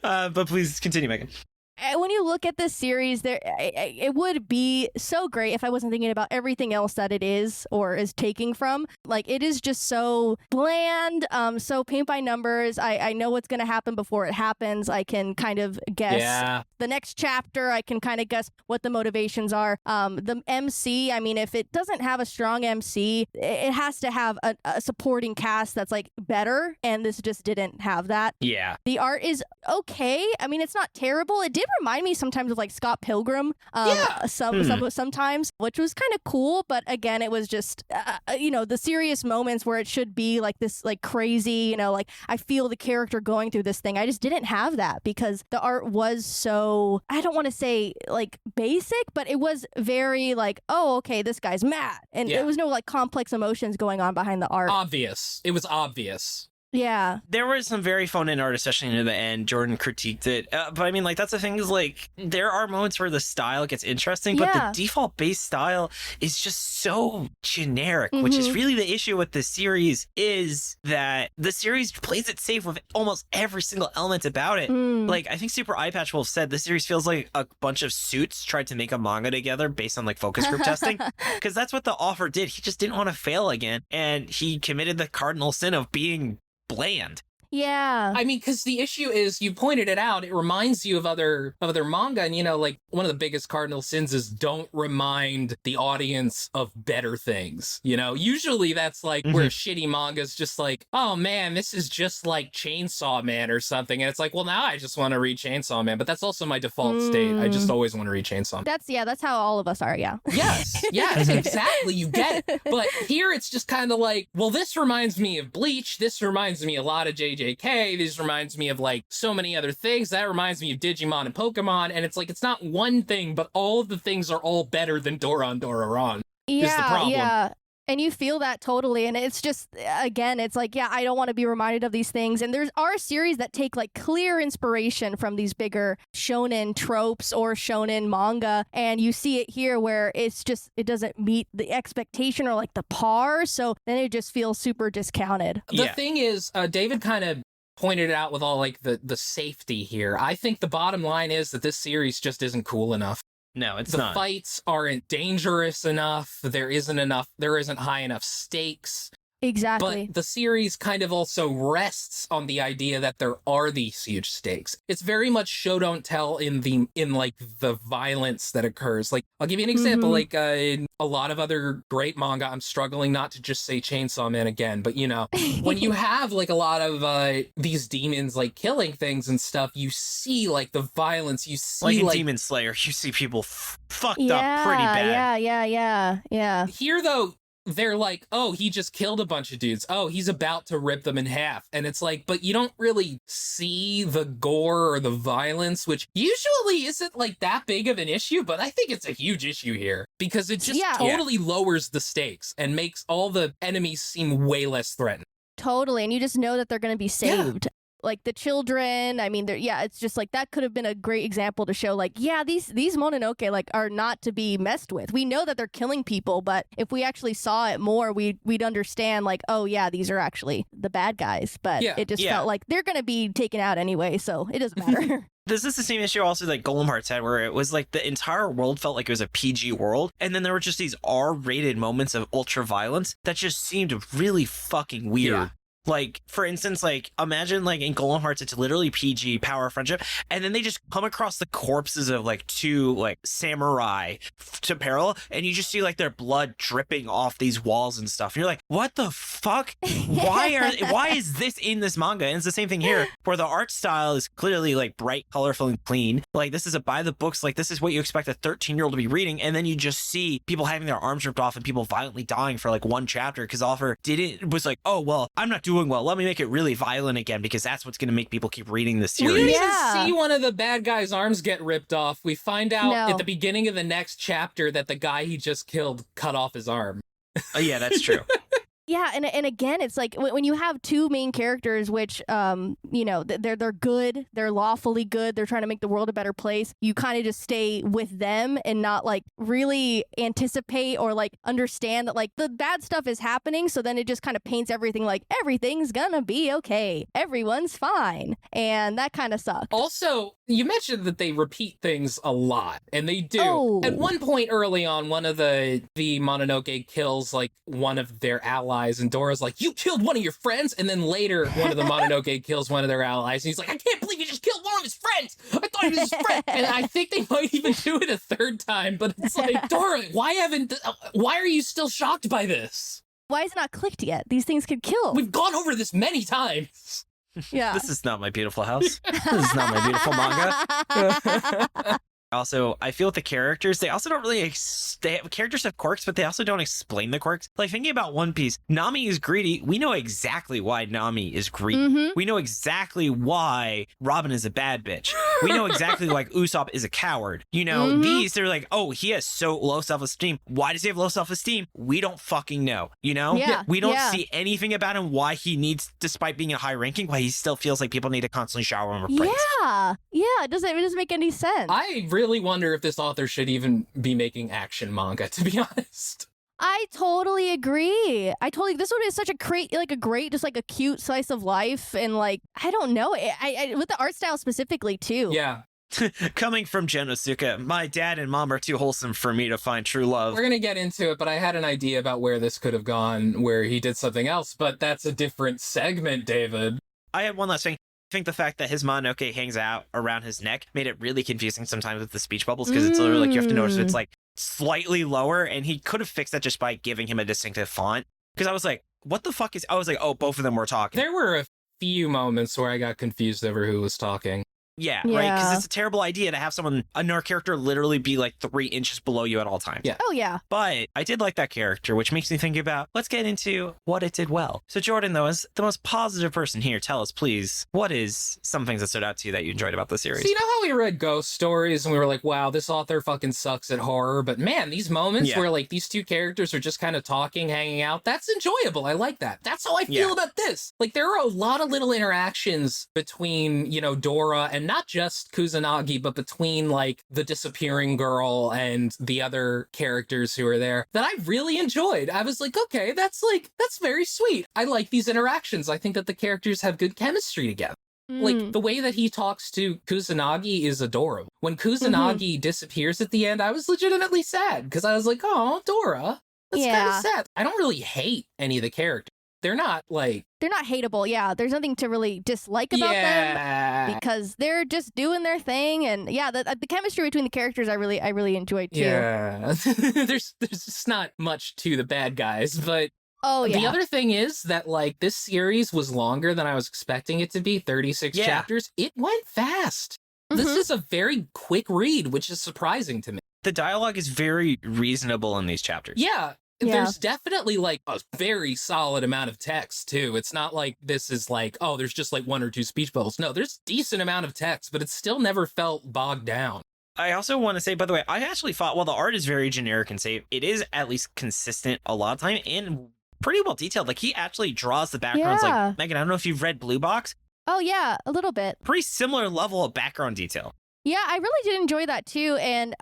But please continue, Mehgan. When you look at this series, it would be so great if I wasn't thinking about everything else that it is or is taking from. Like, it is just so bland, so paint by numbers. I know what's going to happen before it happens. I can kind of guess the next chapter. I can kind of guess what the motivations are. The MC, I mean, if it doesn't have a strong MC, it has to have a supporting cast that's, like, better, and this just didn't have that. Yeah. The art is okay. I mean, it's not terrible. It did remind me sometimes of like Scott Pilgrim, sometimes, which was kind of cool. But again, it was just, the serious moments where it should be like this, like crazy, like I feel the character going through this thing. I just didn't have that because the art was so, I don't want to say like basic, but it was very like, oh, okay, this guy's mad. And there was no like complex emotions going on behind the art. Obvious. It was obvious. Yeah. There was some very phone-in art, especially near the end. Jordan critiqued it. But I mean, like, that's the thing is, like, there are moments where the style gets interesting, but the default base style is just so generic, which is really the issue with the series, is that the series plays it safe with almost every single element about it. Like, I think Super Eyepatch Wolf said the series feels like a bunch of suits tried to make a manga together based on, like, focus group testing. Because that's what the author did. He just didn't want to fail again. And he committed the cardinal sin of being bland. Yeah. I mean, because the issue is, you pointed it out, it reminds you of other manga, and like one of the biggest cardinal sins is don't remind the audience of better things. Usually that's like where shitty manga's just like, oh man, this is just like Chainsaw Man or something, and it's like, well, now I just want to read Chainsaw Man, but that's also my default state. I just always want to read Chainsaw Man. That's how all of us are. Yes, exactly, you get it. But here it's just kind of like, well, this reminds me of Bleach, this reminds me a lot of JJK, this reminds me of like so many other things, that reminds me of Digimon and Pokemon, and it's like, it's not one thing, but all of the things are all better than Doron Dororon is the problem. Yeah. And you feel that totally. And it's just, again, it's like, I don't want to be reminded of these things. And there are series that take like clear inspiration from these bigger shonen tropes or shonen manga. And you see it here where it's just, it doesn't meet the expectation or like the par. So then it just feels super discounted. The thing is, David kind of pointed it out with all like the safety here. I think the bottom line is that this series just isn't cool enough. No, it's not. not. The fights aren't dangerous enough. There isn't high enough stakes. Exactly. But the series kind of also rests on the idea that there are these huge stakes. It's very much show don't tell in like the violence that occurs. Like, I'll give you an example. Like in a lot of other great manga, I'm struggling not to just say Chainsaw Man again, but you know, when you have like a lot of these demons like killing things and stuff, you see like the violence. You see like in Demon Slayer, you see people fucked up pretty bad. Yeah. Here though, they're like, oh, he just killed a bunch of dudes. Oh, he's about to rip them in half. And it's like, but you don't really see the gore or the violence, which usually isn't like that big of an issue, but I think it's a huge issue here because it just totally lowers the stakes and makes all the enemies seem way less threatened. Totally. And you just know that they're going to be saved. Like the children, I mean, it's just like that could have been a great example to show like, these Mononoke like are not to be messed with. We know that they're killing people, but if we actually saw it more, we'd understand like, oh yeah, these are actually the bad guys. But it just felt like they're going to be taken out anyway, so it doesn't matter. This is the same issue also that Golem Hearts had, where it was like the entire world felt like it was a PG world, and then there were just these R-rated moments of ultra violence that just seemed really fucking weird. Yeah. Like, for instance, like, imagine, like, in Golem Hearts, it's literally PG, power, friendship, and then they just come across the corpses of, like, two, like, samurai to peril, and you just see, like, their blood dripping off these walls and stuff, and you're like, what the fuck? Why is this in this manga? And it's the same thing here, where the art style is clearly, like, bright, colorful, and clean. Like, this is a by the books, like, this is what you expect a 13-year-old to be reading, and then you just see people having their arms ripped off and people violently dying for, like, one chapter, because the author was like, oh, well, I'm not doing well. Let me make it really violent again because that's what's going to make people keep reading the series. We don't even see one of the bad guy's arms get ripped off. We find out at the beginning of the next chapter that the guy he just killed cut off his arm. Oh, yeah, that's true. Yeah, and again, it's like when you have two main characters, which you know, they're good, they're lawfully good, they're trying to make the world a better place. You kind of just stay with them and not like really anticipate or like understand that like the bad stuff is happening. So then it just kind of paints everything like everything's gonna be okay, everyone's fine, and that kind of sucks. Also, you mentioned that they repeat things a lot, and they do. Oh. At one point early on, one of the Mononoke kills like one of their allies, and Dora's like, you killed one of your friends? And then later, one of the Mononoke kills one of their allies, and he's like, I can't believe you just killed one of his friends! I thought he was his friend! And I think they might even do it a third time, but it's like, Dora, why are you still shocked by this? Why is it not clicked yet? These things could kill. We've gone over this many times. Yeah. This is not my beautiful house. This is not my beautiful manga. Also, I feel with the characters, they also don't really, characters have quirks, but they also don't explain the quirks. Like, thinking about One Piece, Nami is greedy. We know exactly why Nami is greedy. Mm-hmm. We know exactly why Robin is a bad bitch. We know exactly like Usopp is a coward. You know, these, they're like, oh, he has so low self-esteem. Why does he have low self-esteem? We don't fucking know, you know? Yeah. We don't see anything about him, why he needs, despite being a high ranking, why he still feels like people need to constantly shower him with praise. Yeah, it doesn't make any sense. I really wonder if this author should even be making action manga, to be honest. I totally agree. This one is such a great, just like a cute slice of life, and like I don't know, I with the art style specifically too. Yeah. Coming from Gen Oosuka, my dad and mom are too wholesome for me to find true love. We're gonna get into it, but I had an idea about where this could have gone, where he did something else, but that's a different segment, David. I had one last thing. I think the fact that his Mononoke hangs out around his neck made it really confusing sometimes with the speech bubbles, because it's literally like you have to notice it's like slightly lower, and he could have fixed that just by giving him a distinctive font. Because I was like, what the fuck is... I was like, oh, both of them were talking. There were a few moments where I got confused over who was talking. Yeah, right? Because it's a terrible idea to have another character literally be like 3 inches below you at all times. Yeah. Oh, yeah. But I did like that character, which makes me think about, let's get into what it did well. So Jordan, though, as the most positive person here, tell us, please, what is some things that stood out to you that you enjoyed about the series? So you know how we read ghost stories and we were like, wow, this author fucking sucks at horror, but man, these moments where like these two characters are just kind of talking, hanging out, that's enjoyable. I like that. That's how I feel about this. Like, there are a lot of little interactions between, you know, Dora and not just Kusanagi, but between like the disappearing girl and the other characters who are there that I really enjoyed. I was like, okay, that's very sweet. I like these interactions. I think that the characters have good chemistry together. Like, the way that he talks to Kusanagi is adorable. When Kusanagi disappears at the end, I was legitimately sad because I was like, oh, Dora, that's kind of sad. I don't really hate any of the characters. they're not like... They're not hateable, yeah. There's nothing to really dislike about them because they're just doing their thing. And yeah, the chemistry between the characters I really enjoyed too. Yeah. there's just not much to the bad guys, but the other thing is that, like, this series was longer than I was expecting it to be, 36 chapters. It went fast. This is a very quick read, which is surprising to me. The dialogue is very reasonable in these chapters. Yeah. There's definitely, like, a very solid amount of text, too. It's not like this is like, oh, there's just, like, one or two speech bubbles. No, there's decent amount of text, but it still never felt bogged down. I also want to say, by the way, I actually thought, while the art is very generic and safe, it is at least consistent a lot of time and pretty well detailed. Like, he actually draws the backgrounds. Yeah. Like, Megan, I don't know if you've read Blue Box. Oh, yeah, a little bit. Pretty similar level of background detail. Yeah, I really did enjoy that too. And,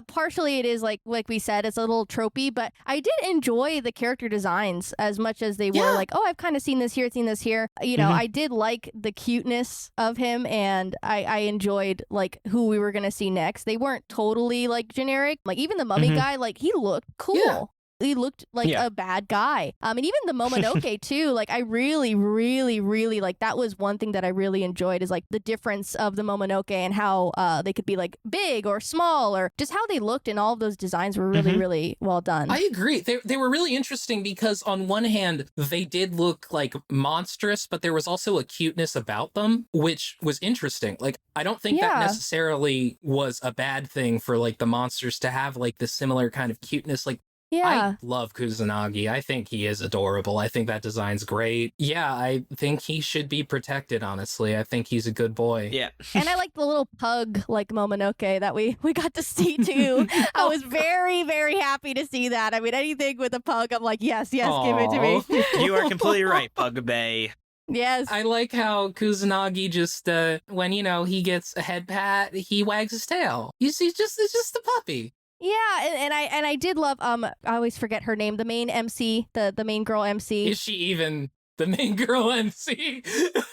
partially it is like we said, it's a little tropey, but I did enjoy the character designs as much as they were like, oh, I've kind of seen this here, You know, I did like the cuteness of him, and I enjoyed like who we were going to see next. They weren't totally like generic. Like even the mummy guy, like he looked cool. Yeah. He looked like a bad guy. And even the Momonoke too, like I really, really, really like that was one thing that I really enjoyed is like the difference of the Momonoke and how they could be like big or small or just how they looked, and all of those designs were really, really well done. I agree. They were really interesting because on one hand, they did look like monstrous, but there was also a cuteness about them, which was interesting. Like, I don't think that necessarily was a bad thing for like the monsters to have like the similar kind of cuteness. Like, I love Kusanagi. I think he is adorable. I think that design's great. Yeah, I think he should be protected, honestly. I think he's a good boy. Yeah. And I like the little pug like Momonoke that we got to see too. I was very, very happy to see that. I mean, anything with a pug, I'm like, yes, give it to me. You are completely right, Pug Bay. Yes. I like how Kusanagi just, when, he gets a head pat, he wags his tail. You see, it's just a puppy. Yeah, and I did love I always forget her name, the main MC, the main girl MC. Is she even the main girl MC?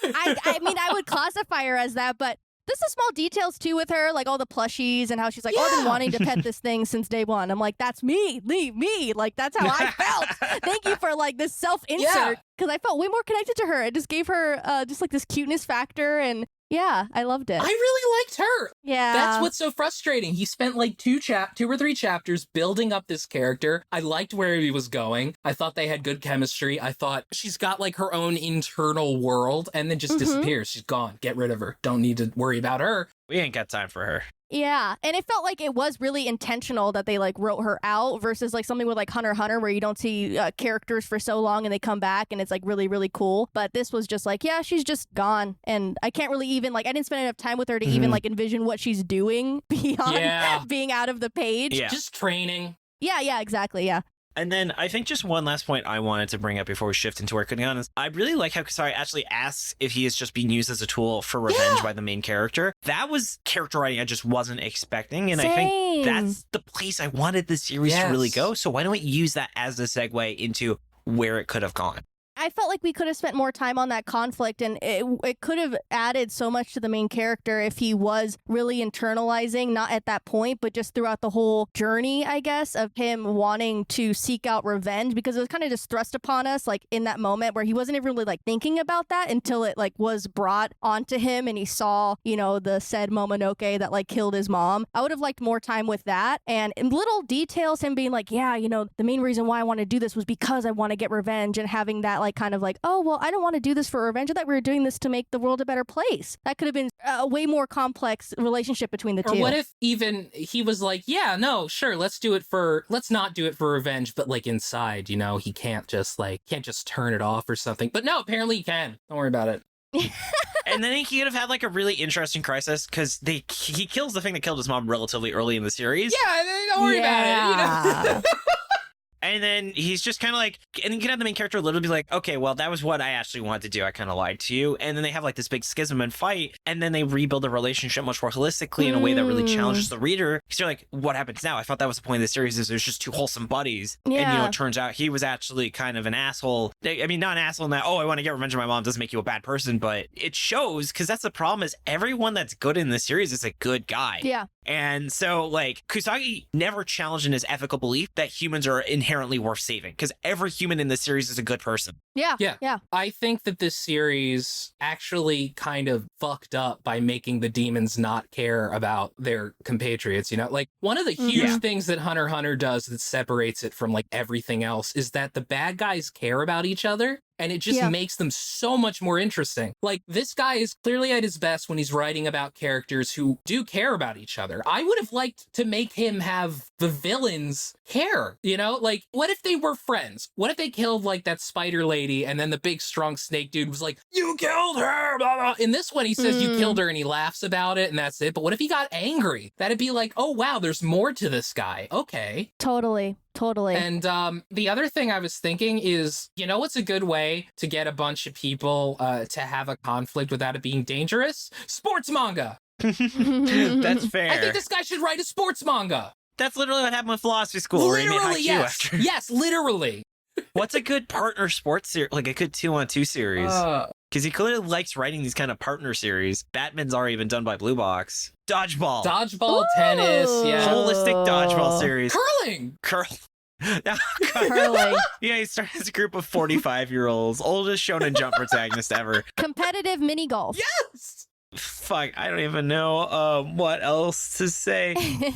I mean, I would classify her as that, but there's some small details too with her, like all the plushies and how she's like, oh, I've been wanting to pet this thing since day one. I'm like, that's me, leave me. Like, that's how I felt. Thank you for like this self-insert, because I felt way more connected to her. It just gave her just like this cuteness factor, and yeah, I loved it. I really liked her. Yeah. That's what's so frustrating. He spent like 2 or 3 chapters building up this character. I liked where he was going. I thought they had good chemistry. I thought she's got like her own internal world, and then just disappears. She's gone. Get rid of her. Don't need to worry about her. We ain't got time for her. Yeah, and it felt like it was really intentional that they like wrote her out versus like something with like Hunter x Hunter where you don't see characters for so long and they come back and it's like really, really cool. But this was just like, yeah, she's just gone, and I can't really even like I didn't spend enough time with her to even like envision what she's doing beyond being out of the page. Yeah. Just training. Yeah, exactly. Yeah. And then I think just one last point I wanted to bring up before we shift into our Kusanagi is I really like how Kusari actually asks if he is just being used as a tool for revenge by the main character. That was character writing I just wasn't expecting, and I think that's the place I wanted the series to really go. So why don't we use that as a segue into where it could have gone? I felt like we could have spent more time on that conflict, and it could have added so much to the main character if he was really internalizing, not at that point, but just throughout the whole journey, I guess, of him wanting to seek out revenge, because it was kind of just thrust upon us, like in that moment where he wasn't even really like thinking about that until it like was brought onto him and he saw, the said Momonoke that like killed his mom. I would have liked more time with that, and in little details, him being like, yeah, the main reason why I want to do this was because I want to get revenge, and having that like kind of like, oh, well, I don't want to do this for revenge. I thought we were doing this to make the world a better place. That could have been a way more complex relationship between the two. Or what if even he was like, yeah, no, sure, let's not do it for revenge, but like inside, he can't just turn it off or something. But no, apparently he can. Don't worry about it. And then he could have had like a really interesting crisis because he kills the thing that killed his mom relatively early in the series. Yeah, don't worry about it. And then he's just kind of like, and you can have the main character literally be like, okay, well, that was what I actually wanted to do. I kind of lied to you. And then they have like this big schism and fight. And then they rebuild the relationship much more holistically in a way that really challenges the reader. Because you're like, what happens now? I thought that was the point of the series, is there's just 2 wholesome buddies. Yeah. And, it turns out he was actually kind of an asshole. I mean, not an asshole in that, I want to get revenge on my mom doesn't make you a bad person. But it shows, because that's the problem, is everyone that's good in this series is a good guy. Yeah. And so, like, Kusagi never challenged in his ethical belief that humans are inherently inherently worth saving because every human in this series is a good person. Yeah. I think that this series actually kind of fucked up by making the demons not care about their compatriots, you know? Like, one of the huge things that Hunter x Hunter does that separates it from, like, everything else is that the bad guys care about each other. And it just makes them so much more interesting. Like, this guy is clearly at his best when he's writing about characters who do care about each other. I would have liked to make him have the villains care, you know? Like, what if they were friends? What if they killed, like, that spider lady and then the big, strong snake dude was like, you killed her! Blah, blah. In this one, he says you killed her and he laughs about it and that's it. But what if he got angry? That'd be like, oh, wow, there's more to this guy. Okay. Totally. And the other thing I was thinking is, you know what's a good way to get a bunch of people to have a conflict without it being dangerous? Sports manga. That's fair. I think this guy should write a sports manga. That's literally what happened with philosophy school. Literally, yes. Yes, literally. What's a good partner sports series? Like a good 2-on-2 series? Because he clearly likes writing these kind of partner series. Batman's already been done by Blue Box. Dodgeball. Dodgeball, tennis, yeah. Holistic dodgeball series. Curling. Curling. Yeah, he started as a group of 45-year-olds. Oldest Shonen Jump protagonist ever. Competitive mini golf. Yes. Fuck, I don't even know what else to say. It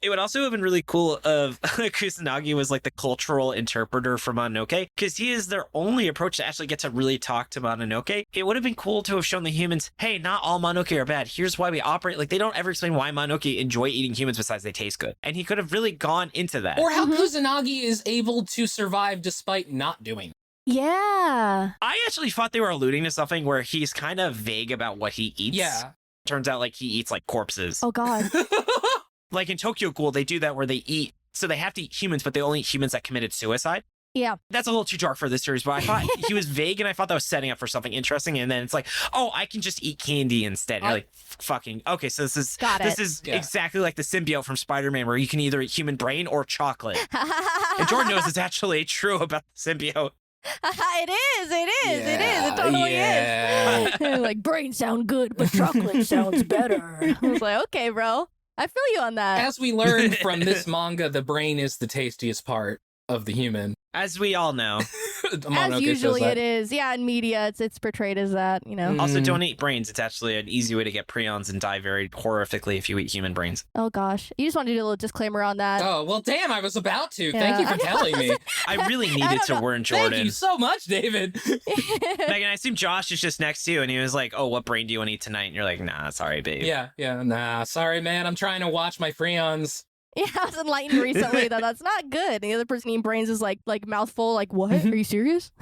would also have been really cool if Kusanagi was like the cultural interpreter for Mononoke, because he is their only approach to actually get to really talk to Mononoke. It would have been cool to have shown the humans, hey, not all Mononoke are bad. Here's why we operate. Like, they don't ever explain why Mononoke enjoy eating humans besides they taste good. And he could have really gone into that. Or how Kusanagi is able to survive despite not doing. Yeah. I actually thought they were alluding to something where he's kind of vague about what he eats. Yeah. Turns out, like, he eats, like, corpses. Oh, God. Like, in Tokyo Ghoul, they do that where they eat. So they have to eat humans, but they only eat humans that committed suicide. Yeah. That's a little too dark for this series, but I thought he was vague, and I thought that was setting up for something interesting. And then it's like, oh, I can just eat candy instead. And you're like, fucking, okay, so this is exactly like the symbiote from Spider-Man, where you can either eat human brain or chocolate. And Jordan knows it's actually true about the symbiote. It is. It totally is. Like, brains sound good, but chocolate sounds better. I was like, okay, bro. I feel you on that. As we learned from this manga, the brain is the tastiest part of the human. As we all know. As usually it is. Yeah, in media, it's portrayed as that, you know. Also, don't eat brains. It's actually an easy way to get prions and die very horrifically if you eat human brains. Oh, gosh. You just wanted to do a little disclaimer on that. Oh, well, damn, I was about to. Yeah. Thank you for telling me. I really needed to warn Jordan. Thank you so much, David. Mehgan, I assume Josh is just next to you, and he was like, oh, what brain do you want to eat tonight? And you're like, nah, sorry, babe. Yeah, nah, sorry, man. I'm trying to watch my prions. Yeah, I was enlightened recently that that's not good. And the other person eating brains is like mouthful, like, what? Are you serious?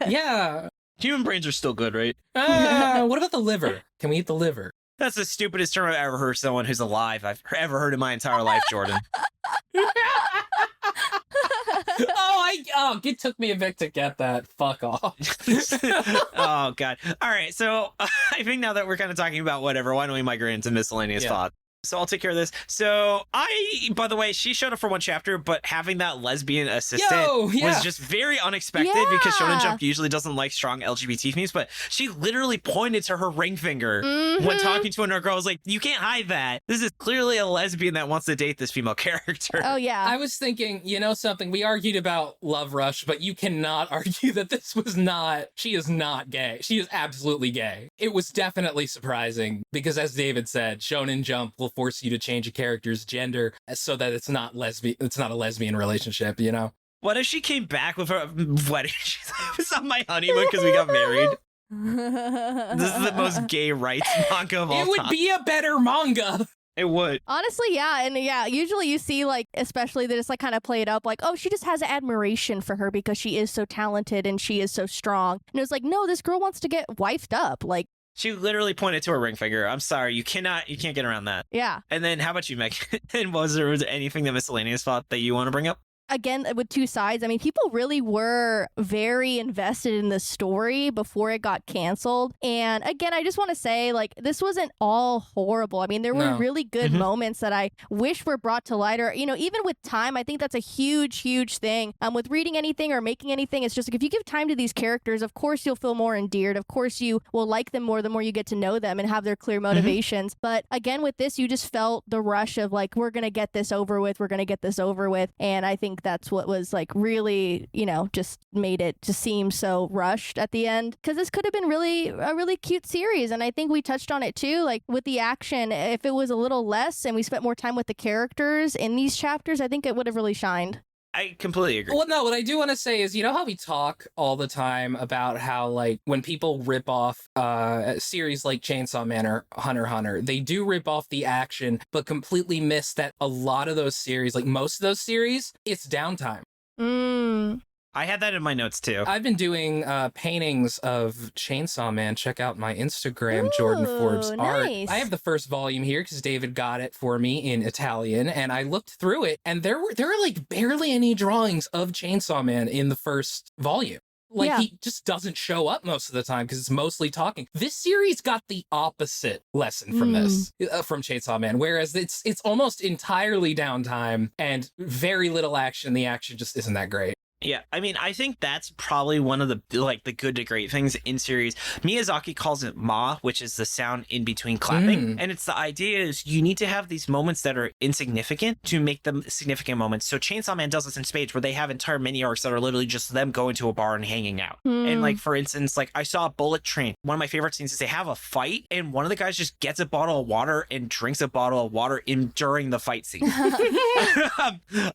Yeah. Human brains are still good, right? What about the liver? Can we eat the liver? That's the stupidest term I've ever heard someone who's alive I've ever heard in my entire life, Jordan. It took me a bit to get that. Fuck off. Oh, God. All right, so I think now that we're kind of talking about whatever, why don't we migrate into miscellaneous thoughts? So I'll take care of this. So by the way, she showed up for one chapter, but having that lesbian assistant was just very unexpected because Shonen Jump usually doesn't like strong LGBT themes, but she literally pointed to her ring finger when talking to another girl. I was like, you can't hide that. This is clearly a lesbian that wants to date this female character. Oh, yeah. I was thinking, you know something? We argued about Love Rush, but you cannot argue that this was not... She is not gay. She is absolutely gay. It was definitely surprising because, as David said, Shonen Jump will force you to change a character's gender so that it's not a lesbian relationship, you know? What if she came back with her wedding? It was on my honeymoon because we got married. This is the most gay rights manga of all time. It would be a better manga. It would. Honestly, yeah. And yeah, usually you see, like, especially they just like kind of play it up like, oh, she just has admiration for her because she is so talented and she is so strong. And it was like, no, this girl wants to get wifed up. Like, she literally pointed to her ring finger. I'm sorry, you can't get around that. Yeah. And then how about you, Meg? And was there anything that Miscellaneous thought that you want to bring up? again, with two sides. I mean, people really were very invested in the story before it got canceled. And again, I just want to say, like, this wasn't all horrible. I mean, there were really good moments that I wish were brought to light. Or, you know, even with time, I think that's a huge thing. With reading anything or making anything, it's just like, if you give time to these characters, of course you'll feel more endeared. Of course you will like them more the more you get to know them and have their clear motivations. But again, with this, you just felt the rush of like, we're going to get this over with. We're going to get this over with. And I think that's what was like really, you know, just made it just seem so rushed at the end. Because this could have been really a really cute series. And I think we touched on it too, like with the action, if it was a little less and we spent more time with the characters in these chapters, I think it would have really shined. I completely agree. Well, no, what I do want to say is, you know how we talk all the time about how, like, when people rip off series like Chainsaw Man or Hunter x Hunter, they do rip off the action, but completely miss that a lot of those series, like most of those series, it's downtime. I had that in my notes too. I've been doing paintings of Chainsaw Man. Check out my Instagram, Jordan Forbes Art. Nice. I have the first volume here because David got it for me in Italian, and I looked through it, and there were like barely any drawings of Chainsaw Man in the first volume. Like, he just doesn't show up most of the time because it's mostly talking. This series got the opposite lesson from this, from Chainsaw Man, whereas it's almost entirely downtime and very little action. The action just isn't that great. Yeah, I mean, I think that's probably one of the the good to great things in series. Miyazaki calls it ma, which is the sound in between clapping. And it's the idea is you need to have these moments that are insignificant to make them significant moments. So Chainsaw Man does this in spades where they have entire mini arcs that are literally just them going to a bar and hanging out. And like, for instance, like I saw Bullet Train. One of my favorite scenes is they have a fight and one of the guys just gets a bottle of water and drinks a bottle of water during the fight scene.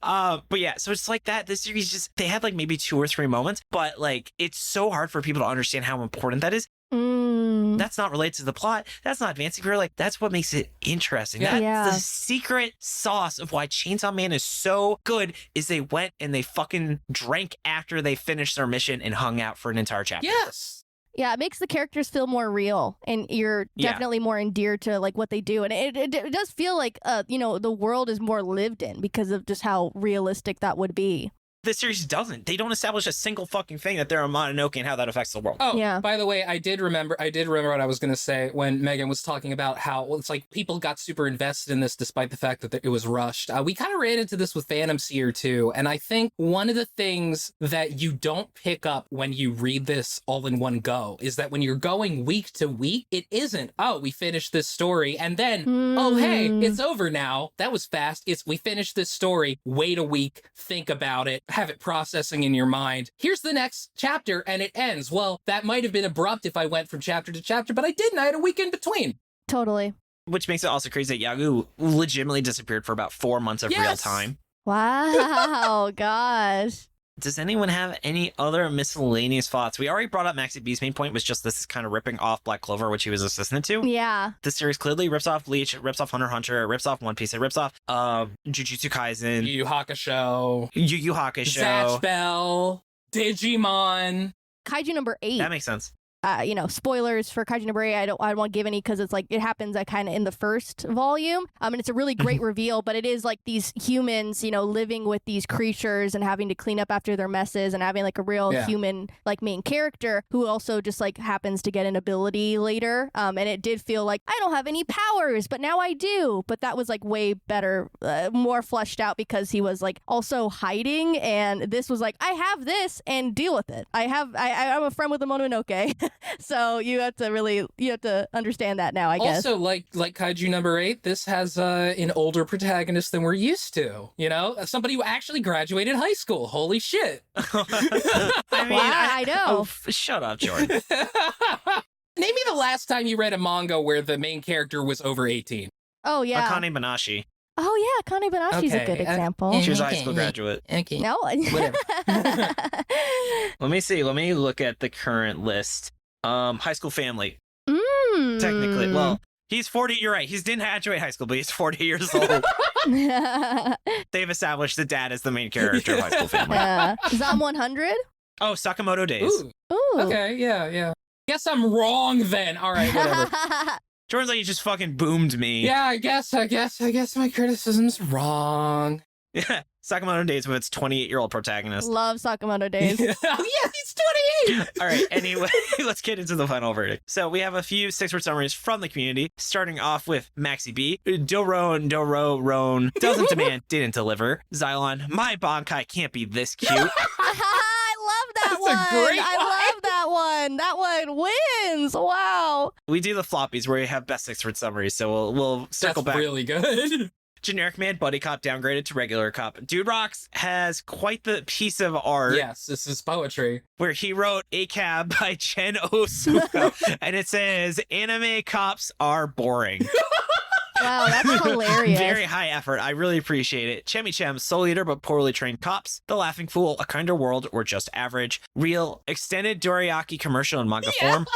But yeah, so it's like that. This series just, they had like maybe 2 or 3 moments, but like it's so hard for people to understand how important that is. That's not related to the plot. That's not advancing. You're like, that's what makes it interesting. That's the secret sauce of why Chainsaw Man is so good is they went and they fucking drank after they finished their mission and hung out for an entire chapter. Yes. Yeah, it makes the characters feel more real, and you're definitely more endeared to like what they do, and it does feel like you know, the world is more lived in because of just how realistic that would be. This series doesn't. They don't establish a single fucking thing that they're a Mononoke and how that affects the world. Oh, yeah. By the way, I did remember what I was going to say when Mehgan was talking about how it's like people got super invested in this despite the fact that it was rushed. We kind of ran into this with Phantom Seer too, and I think one of the things that you don't pick up when you read this all in one go is that when you're going week to week, it isn't, oh, we finished this story, and then, oh, hey, it's over now. That was fast. It's, we finished this story, wait a week, think about it, have it processing in your mind. Here's the next chapter and it ends. Well, that might have been abrupt if I went from chapter to chapter, but I didn't. I had a week in between. Totally. Which makes it also crazy that Yagu legitimately disappeared for about 4 months of real time. Wow, gosh. Does anyone have any other miscellaneous thoughts? We already brought up MaxyBee's main point was just this is kind of ripping off Black Clover, which he was assistant to. Yeah. This series clearly rips off Bleach, it rips off Hunter x Hunter, it rips off One Piece, it rips off Jujutsu Kaisen, Yu Yu Hakusho, Yu Hakusho, Zatch Bell, Digimon. Kaiju number 8. That makes sense. You know, spoilers for Kaiju number 8. I won't give any because it's like it happens kind of in the first volume. And it's a really great reveal, but it is like these humans, you know, living with these creatures and having to clean up after their messes and having like a real human like main character who also just like happens to get an ability later. And it did feel like I don't have any powers, but now I do. But that was like way better, more fleshed out because he was like also hiding, and this was like I have this and deal with it. I'm a friend with a Mononoke. So you have to understand that now, I guess. Also, like Kaiju number 8, this has an older protagonist than we're used to. You know, somebody who actually graduated high school. Holy shit! I mean, wow, I know. Oh, shut up, Jordan. Name me the last time you read a manga where the main character was over 18. Oh yeah, Akane Banashi. Oh yeah, Akane Banashi's a good example. She was a high school graduate. Okay. No, Whatever. Let me see. Let me look at the current list. High School Family. Technically, well, he's 40. You're right. He didn't graduate high school, but he's 40 years old. They've established the dad as the main character of High School Family. Zom 100. Oh, Sakamoto Days. Ooh. Okay. Yeah. Guess I'm wrong then. All right. Whatever. Jordan's like, you just fucking boomed me. Yeah. I guess my criticism's wrong. Yeah. Sakamoto Days with its 28-year-old protagonist. Love Sakamoto Days. Oh yeah, he's 28. All right, anyway, let's get into the final verdict. So we have a few 6-word summaries from the community, starting off with MaxyBee. Doron Dororon doesn't demand, didn't deliver. Xylon, my Bankai can't be this cute. I love that That's one. a great I love that one. That one wins. Wow. We do the floppies where we have best 6-word summaries, so we'll circle That's back. really good. Generic man, buddy cop downgraded to regular cop. Dude Rocks has quite the piece of art Yes, this is poetry. where he wrote A Cab by Gen Oosuka, and it says, anime cops are boring. Wow, that's hilarious. Very high effort. I really appreciate it. Chemi Chem, soul eater but poorly trained cops. The Laughing Fool, A Kinder World, or just average. Real, extended Dorayaki commercial in manga form.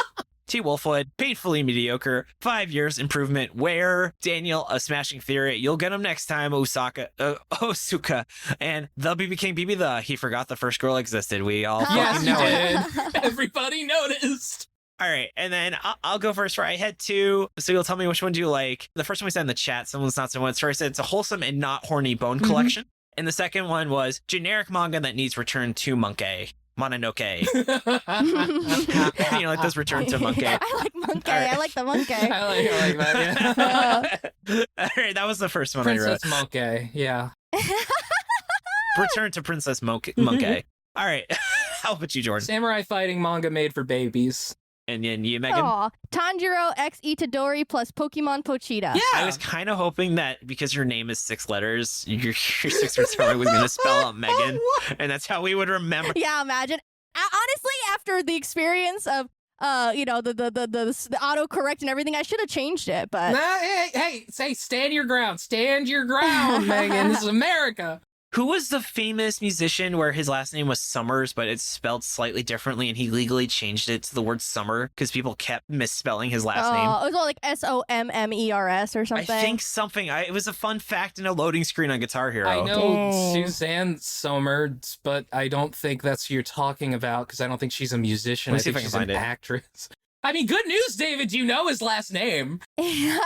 T. Wolfwood, painfully mediocre. 5 years improvement. Where Daniel, a smashing theory. You'll get him next time. Oosuka, and the BB King BB the. He forgot the first girl existed. We all Yes, fucking you know it. did. Everybody noticed. All right, and then I'll go first for I had two, so you'll tell me which one do you like. The first one we said in the chat, someone's not so much. First, it's a wholesome and not horny bone collection. And the second one was generic manga that needs return to Monkey. Mononoke. You know, like this return to Monkey. I like monkey. All right. I like the monkey. I like that, yeah. All right, that was the first one I wrote. Princess Monkey, yeah. Return to Princess Monkey. All right, how about you, Jordan? Samurai fighting manga made for babies. And then you, Megan? Aw, Tanjiro X Itadori plus Pokemon Pochita. Yeah. I was kind of hoping that because your name is 6 letters, your 6-word summary was going to spell out Megan, and that's how we would remember. Yeah, imagine. Honestly, after the experience of the autocorrect and everything, I should have changed it, but Nah, hey, say stand your ground. Stand your ground, Megan. This is America. Who was the famous musician where his last name was Summers, but it's spelled slightly differently, and he legally changed it to the word summer because people kept misspelling his last name? it was all like SOMMERS or something. I think something. It was a fun fact in a loading screen on Guitar Hero. I know Dang. Suzanne Somers, but I don't think that's who you're talking about because I don't think she's a musician. Let me I see if think I can she's find an it. actress. I mean, good news, David. You know his last name. I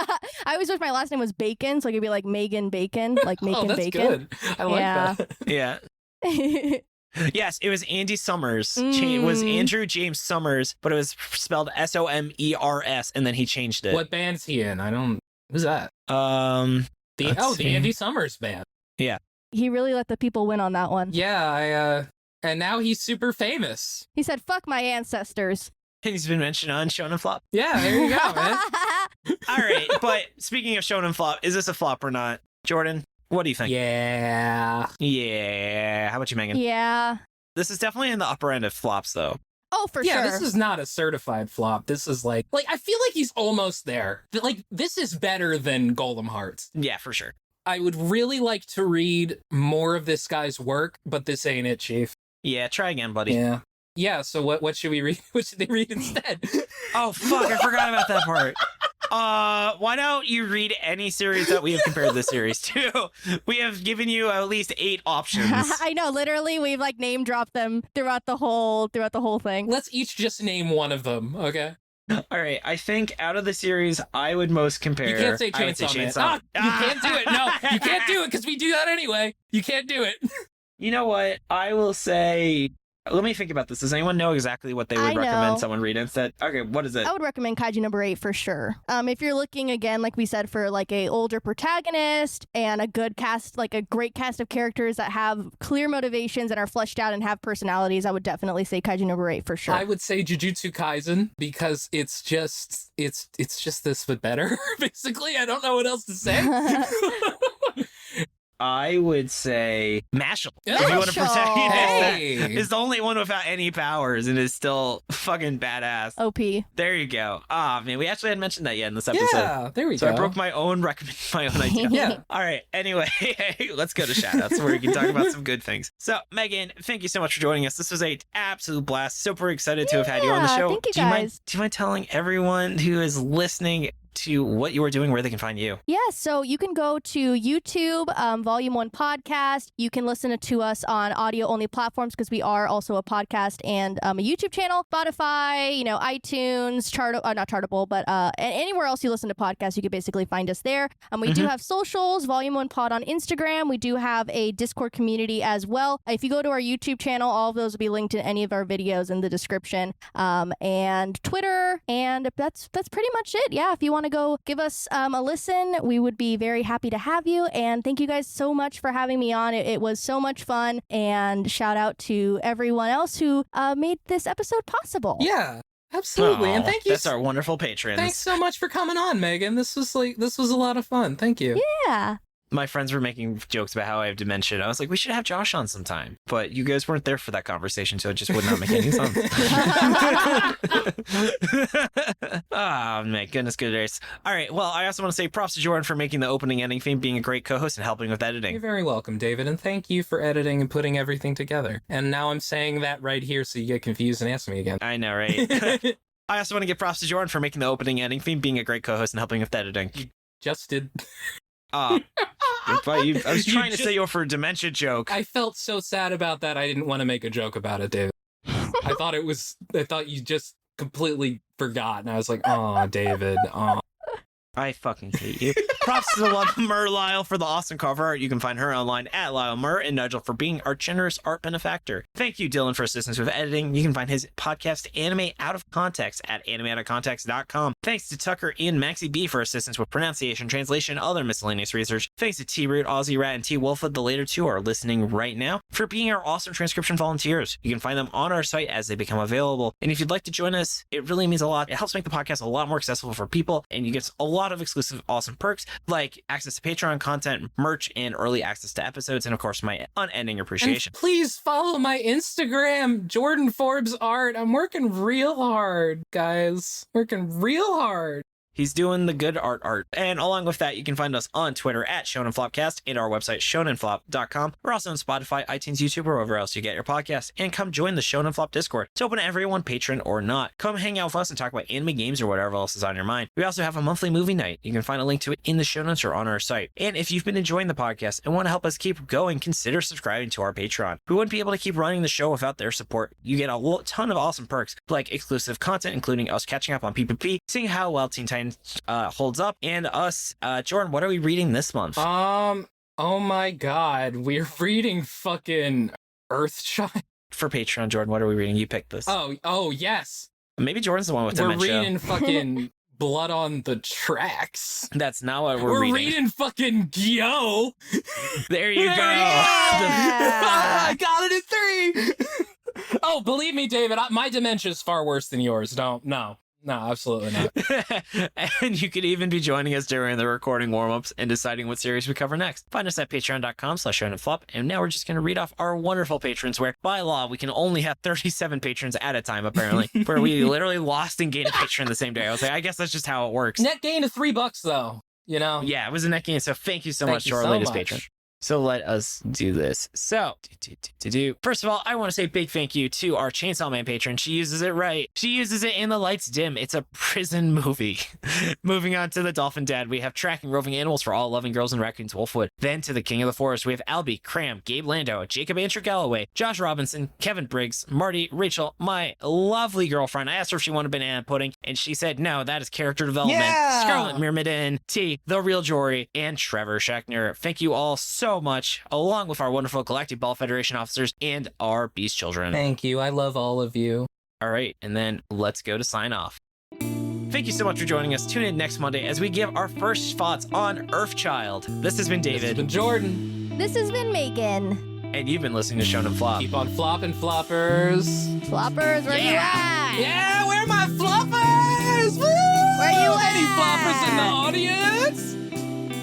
always wish my last name was Bacon, so it could be like Megan Bacon, like Macon Oh, that's Bacon. good. I like Yeah. that. Yeah. Yes, it was Andy Summers. It was Andrew James Summers, but it was spelled SOMERS, and then he changed it. What band's he in? I don't. Who's that? Let's The see. Andy Summers band. He really let the people win on that one. Yeah, and now he's super famous. He said, "Fuck my ancestors." And he's been mentioned on Shonen Flop. Yeah, there you go, man. All right, but speaking of Shonen Flop, is this a flop or not? Jordan, what do you think? Yeah. Yeah. How about you, Megan? Yeah. This is definitely in the upper end of flops, though. Oh, for Yeah, sure. this is not a certified flop. This is like I feel like he's almost there. Like, this is better than Golem Hearts. Yeah, for sure. I would really like to read more of this guy's work, but this ain't it, Chief. Yeah, try again, buddy. Yeah. Yeah, so what should we read? What should they read instead? Oh, fuck, I forgot about that part. Why don't you read any series that we have compared this series to? We have given you at least 8 options. I know. Literally, we've like name dropped them throughout the whole thing. Let's each just name one of them, okay? All right, I think out of the series, I would most compare. You can't say I would Chainsaw Man. Ah, you can't do it. No, you can't do it because we do that anyway. You can't do it. You know what? I will say. Let me think about this. Does anyone know exactly what they would I know. recommend someone read instead? Okay, what is it? I would recommend Kaiju number 8 for sure. If you're looking again, like we said, for like a older protagonist and a good cast, like a great cast of characters that have clear motivations and are fleshed out and have personalities, I would definitely say Kaiju number 8 for sure. I would say Jujutsu Kaisen because it's just this but better. Basically, I don't know what else to say. I would say Mashal. Yeah. If you want to protect Hey. is the only one without any powers and is still fucking badass. OP. There you go. Ah, man, we actually hadn't mentioned that yet in this episode. Yeah, there we So go. I broke my own idea. Yeah. All right. Anyway, let's go to shoutouts where we can talk about some good things. So, Megan, thank you so much for joining us. This was an absolute blast. Super excited to have had you on the Yeah, show. thank you do you mind guys. telling everyone who is listening to what you are doing, where they can find you. Yeah, so you can go to YouTube, Volume 1 Podcast. You can listen to us on audio-only platforms because we are also a podcast and a YouTube channel. Spotify, iTunes, not Chartable, but anywhere else you listen to podcasts, you can basically find us there. We do have socials, Volume 1 Pod on Instagram. We do have a Discord community as well. If you go to our YouTube channel, all of those will be linked in any of our videos in the description. And Twitter, and that's pretty much it. Yeah, if you want to go give us a listen, we would be very happy to have you. And thank you guys so much for having me on. It was so much fun. And shout out to everyone else who made this episode possible. Yeah. Absolutely. And thank you. That's our wonderful patrons. Thanks so much for coming on, Megan. This was a lot of fun. Thank you. Yeah. My friends were making jokes about how I have dementia. I was like, we should have Josh on sometime. But you guys weren't there for that conversation, so it just would not make any sense. Oh, my goodness, good days. All right, well, I also want to say props to Jordan for making the opening ending theme, being a great co-host, and helping with editing. You're very welcome, David, and thank you for editing and putting everything together. And now I'm saying that right here so you get confused and ask me again. I know, right? I also want to give props to Jordan for making the opening ending theme, being a great co-host, and helping with editing. You just did... I was trying to set you up for a dementia joke. I felt so sad about that. I didn't want to make a joke about it, David. I thought you just completely forgot. And I was like, oh, David. Oh. I fucking hate you. Props to the love Merliel for the awesome cover art. You can find her online at Lyle Mur, and Nigel for being our generous art benefactor. Thank you, Dylan, for assistance with editing. You can find his podcast, Anime Out of Context, at animeoutofcontext.com. Thanks to Tucker and MaxyBee for assistance with pronunciation, translation, and other miscellaneous research. Thanks to T-Root, Aussie Rat, and T Wolfwood, the later two are listening right now, for being our awesome transcription volunteers. You can find them on our site as they become available. And if you'd like to join us, it really means a lot. It helps make the podcast a lot more accessible for people, and you get a lot of exclusive awesome perks like access to Patreon content, merch, and early access to episodes, and of course my unending appreciation. And please follow my Instagram, Jordan Forbes Art. I'm working real hard, guys. Working real hard. He's doing the good art. And along with that, you can find us on Twitter at ShonenFlopcast and our website, ShonenFlop.com. We're also on Spotify, iTunes, YouTube, or wherever else you get your podcast. And come join the Shonen Flop Discord. It's open to everyone, patron or not. Come hang out with us and talk about anime, games, or whatever else is on your mind. We also have a monthly movie night. You can find a link to it in the show notes or on our site. And if you've been enjoying the podcast and want to help us keep going, consider subscribing to our Patreon. We wouldn't be able to keep running the show without their support. You get a ton of awesome perks, like exclusive content, including us catching up on PPP, seeing how well Teen Titans holds up, and us. Jordan, what are we reading this month? Oh my god, we're reading fucking Earthchild. For Patreon, Jordan, what are we reading? You picked this. Oh yes. Maybe Jordan's the one with dementia. We're reading fucking Blood on the Tracks. That's not what we're reading. We're reading fucking Gyo. There you go. I got it in 3. Oh, believe me, David, my dementia is far worse than yours. No, absolutely not. And you could even be joining us during the recording warm-ups and deciding what series we cover next. Find us at patreon.com/ShonenFlop. And now we're just going to read off our wonderful patrons, where by law we can only have 37 patrons at a time, apparently, where we literally lost and gained a patron the same day. I was like, I guess that's just how it works. Net gain of $3 though, Yeah, it was a net gain. So thank you so much to our latest patron. So let us do this. So, first of all, I want to say a big thank you to our Chainsaw Man patron. She uses it right. She uses it in The Lights Dim. It's a prison movie. Moving on to The Dolphin Dad, we have Tracking Roving Animals for All Loving Girls and Raccoons Wolfwood. Then to The King of the Forest, we have Albie, Cram, Gabe Lando, Jacob Andrew Galloway, Josh Robinson, Kevin Briggs, Marty, Rachel, my lovely girlfriend. I asked her if she wanted banana pudding, and she said, no, that is character development. Yeah! Scarlet Myrmidon, T, The Real Jory, and Trevor Schechner. Thank you all so much, along with our wonderful Galactic Ball Federation officers and our Beast Children. Thank you. I love all of you. All right, and then let's go to sign off. Thank you so much for joining us. Tune in next Monday as we give our first thoughts on Earthchild. This has been David. This has been Jordan. This has been Megan. And you've been listening to Shonen Flop. Keep on flopping, floppers. Floppers, where you at? Yeah, where are my floppers? Woo! Where you Any at? floppers in the audience?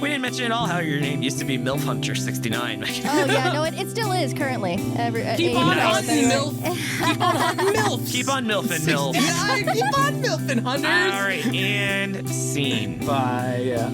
We didn't mention at all how your name used to be MILF Hunter 69. Oh yeah, no, it still is currently. Keep on hunting, MILF. Keep on hunting, MILF. Keep on MILFing, MILF. Keep on MILFing, hunters. All right, and scene. Bye.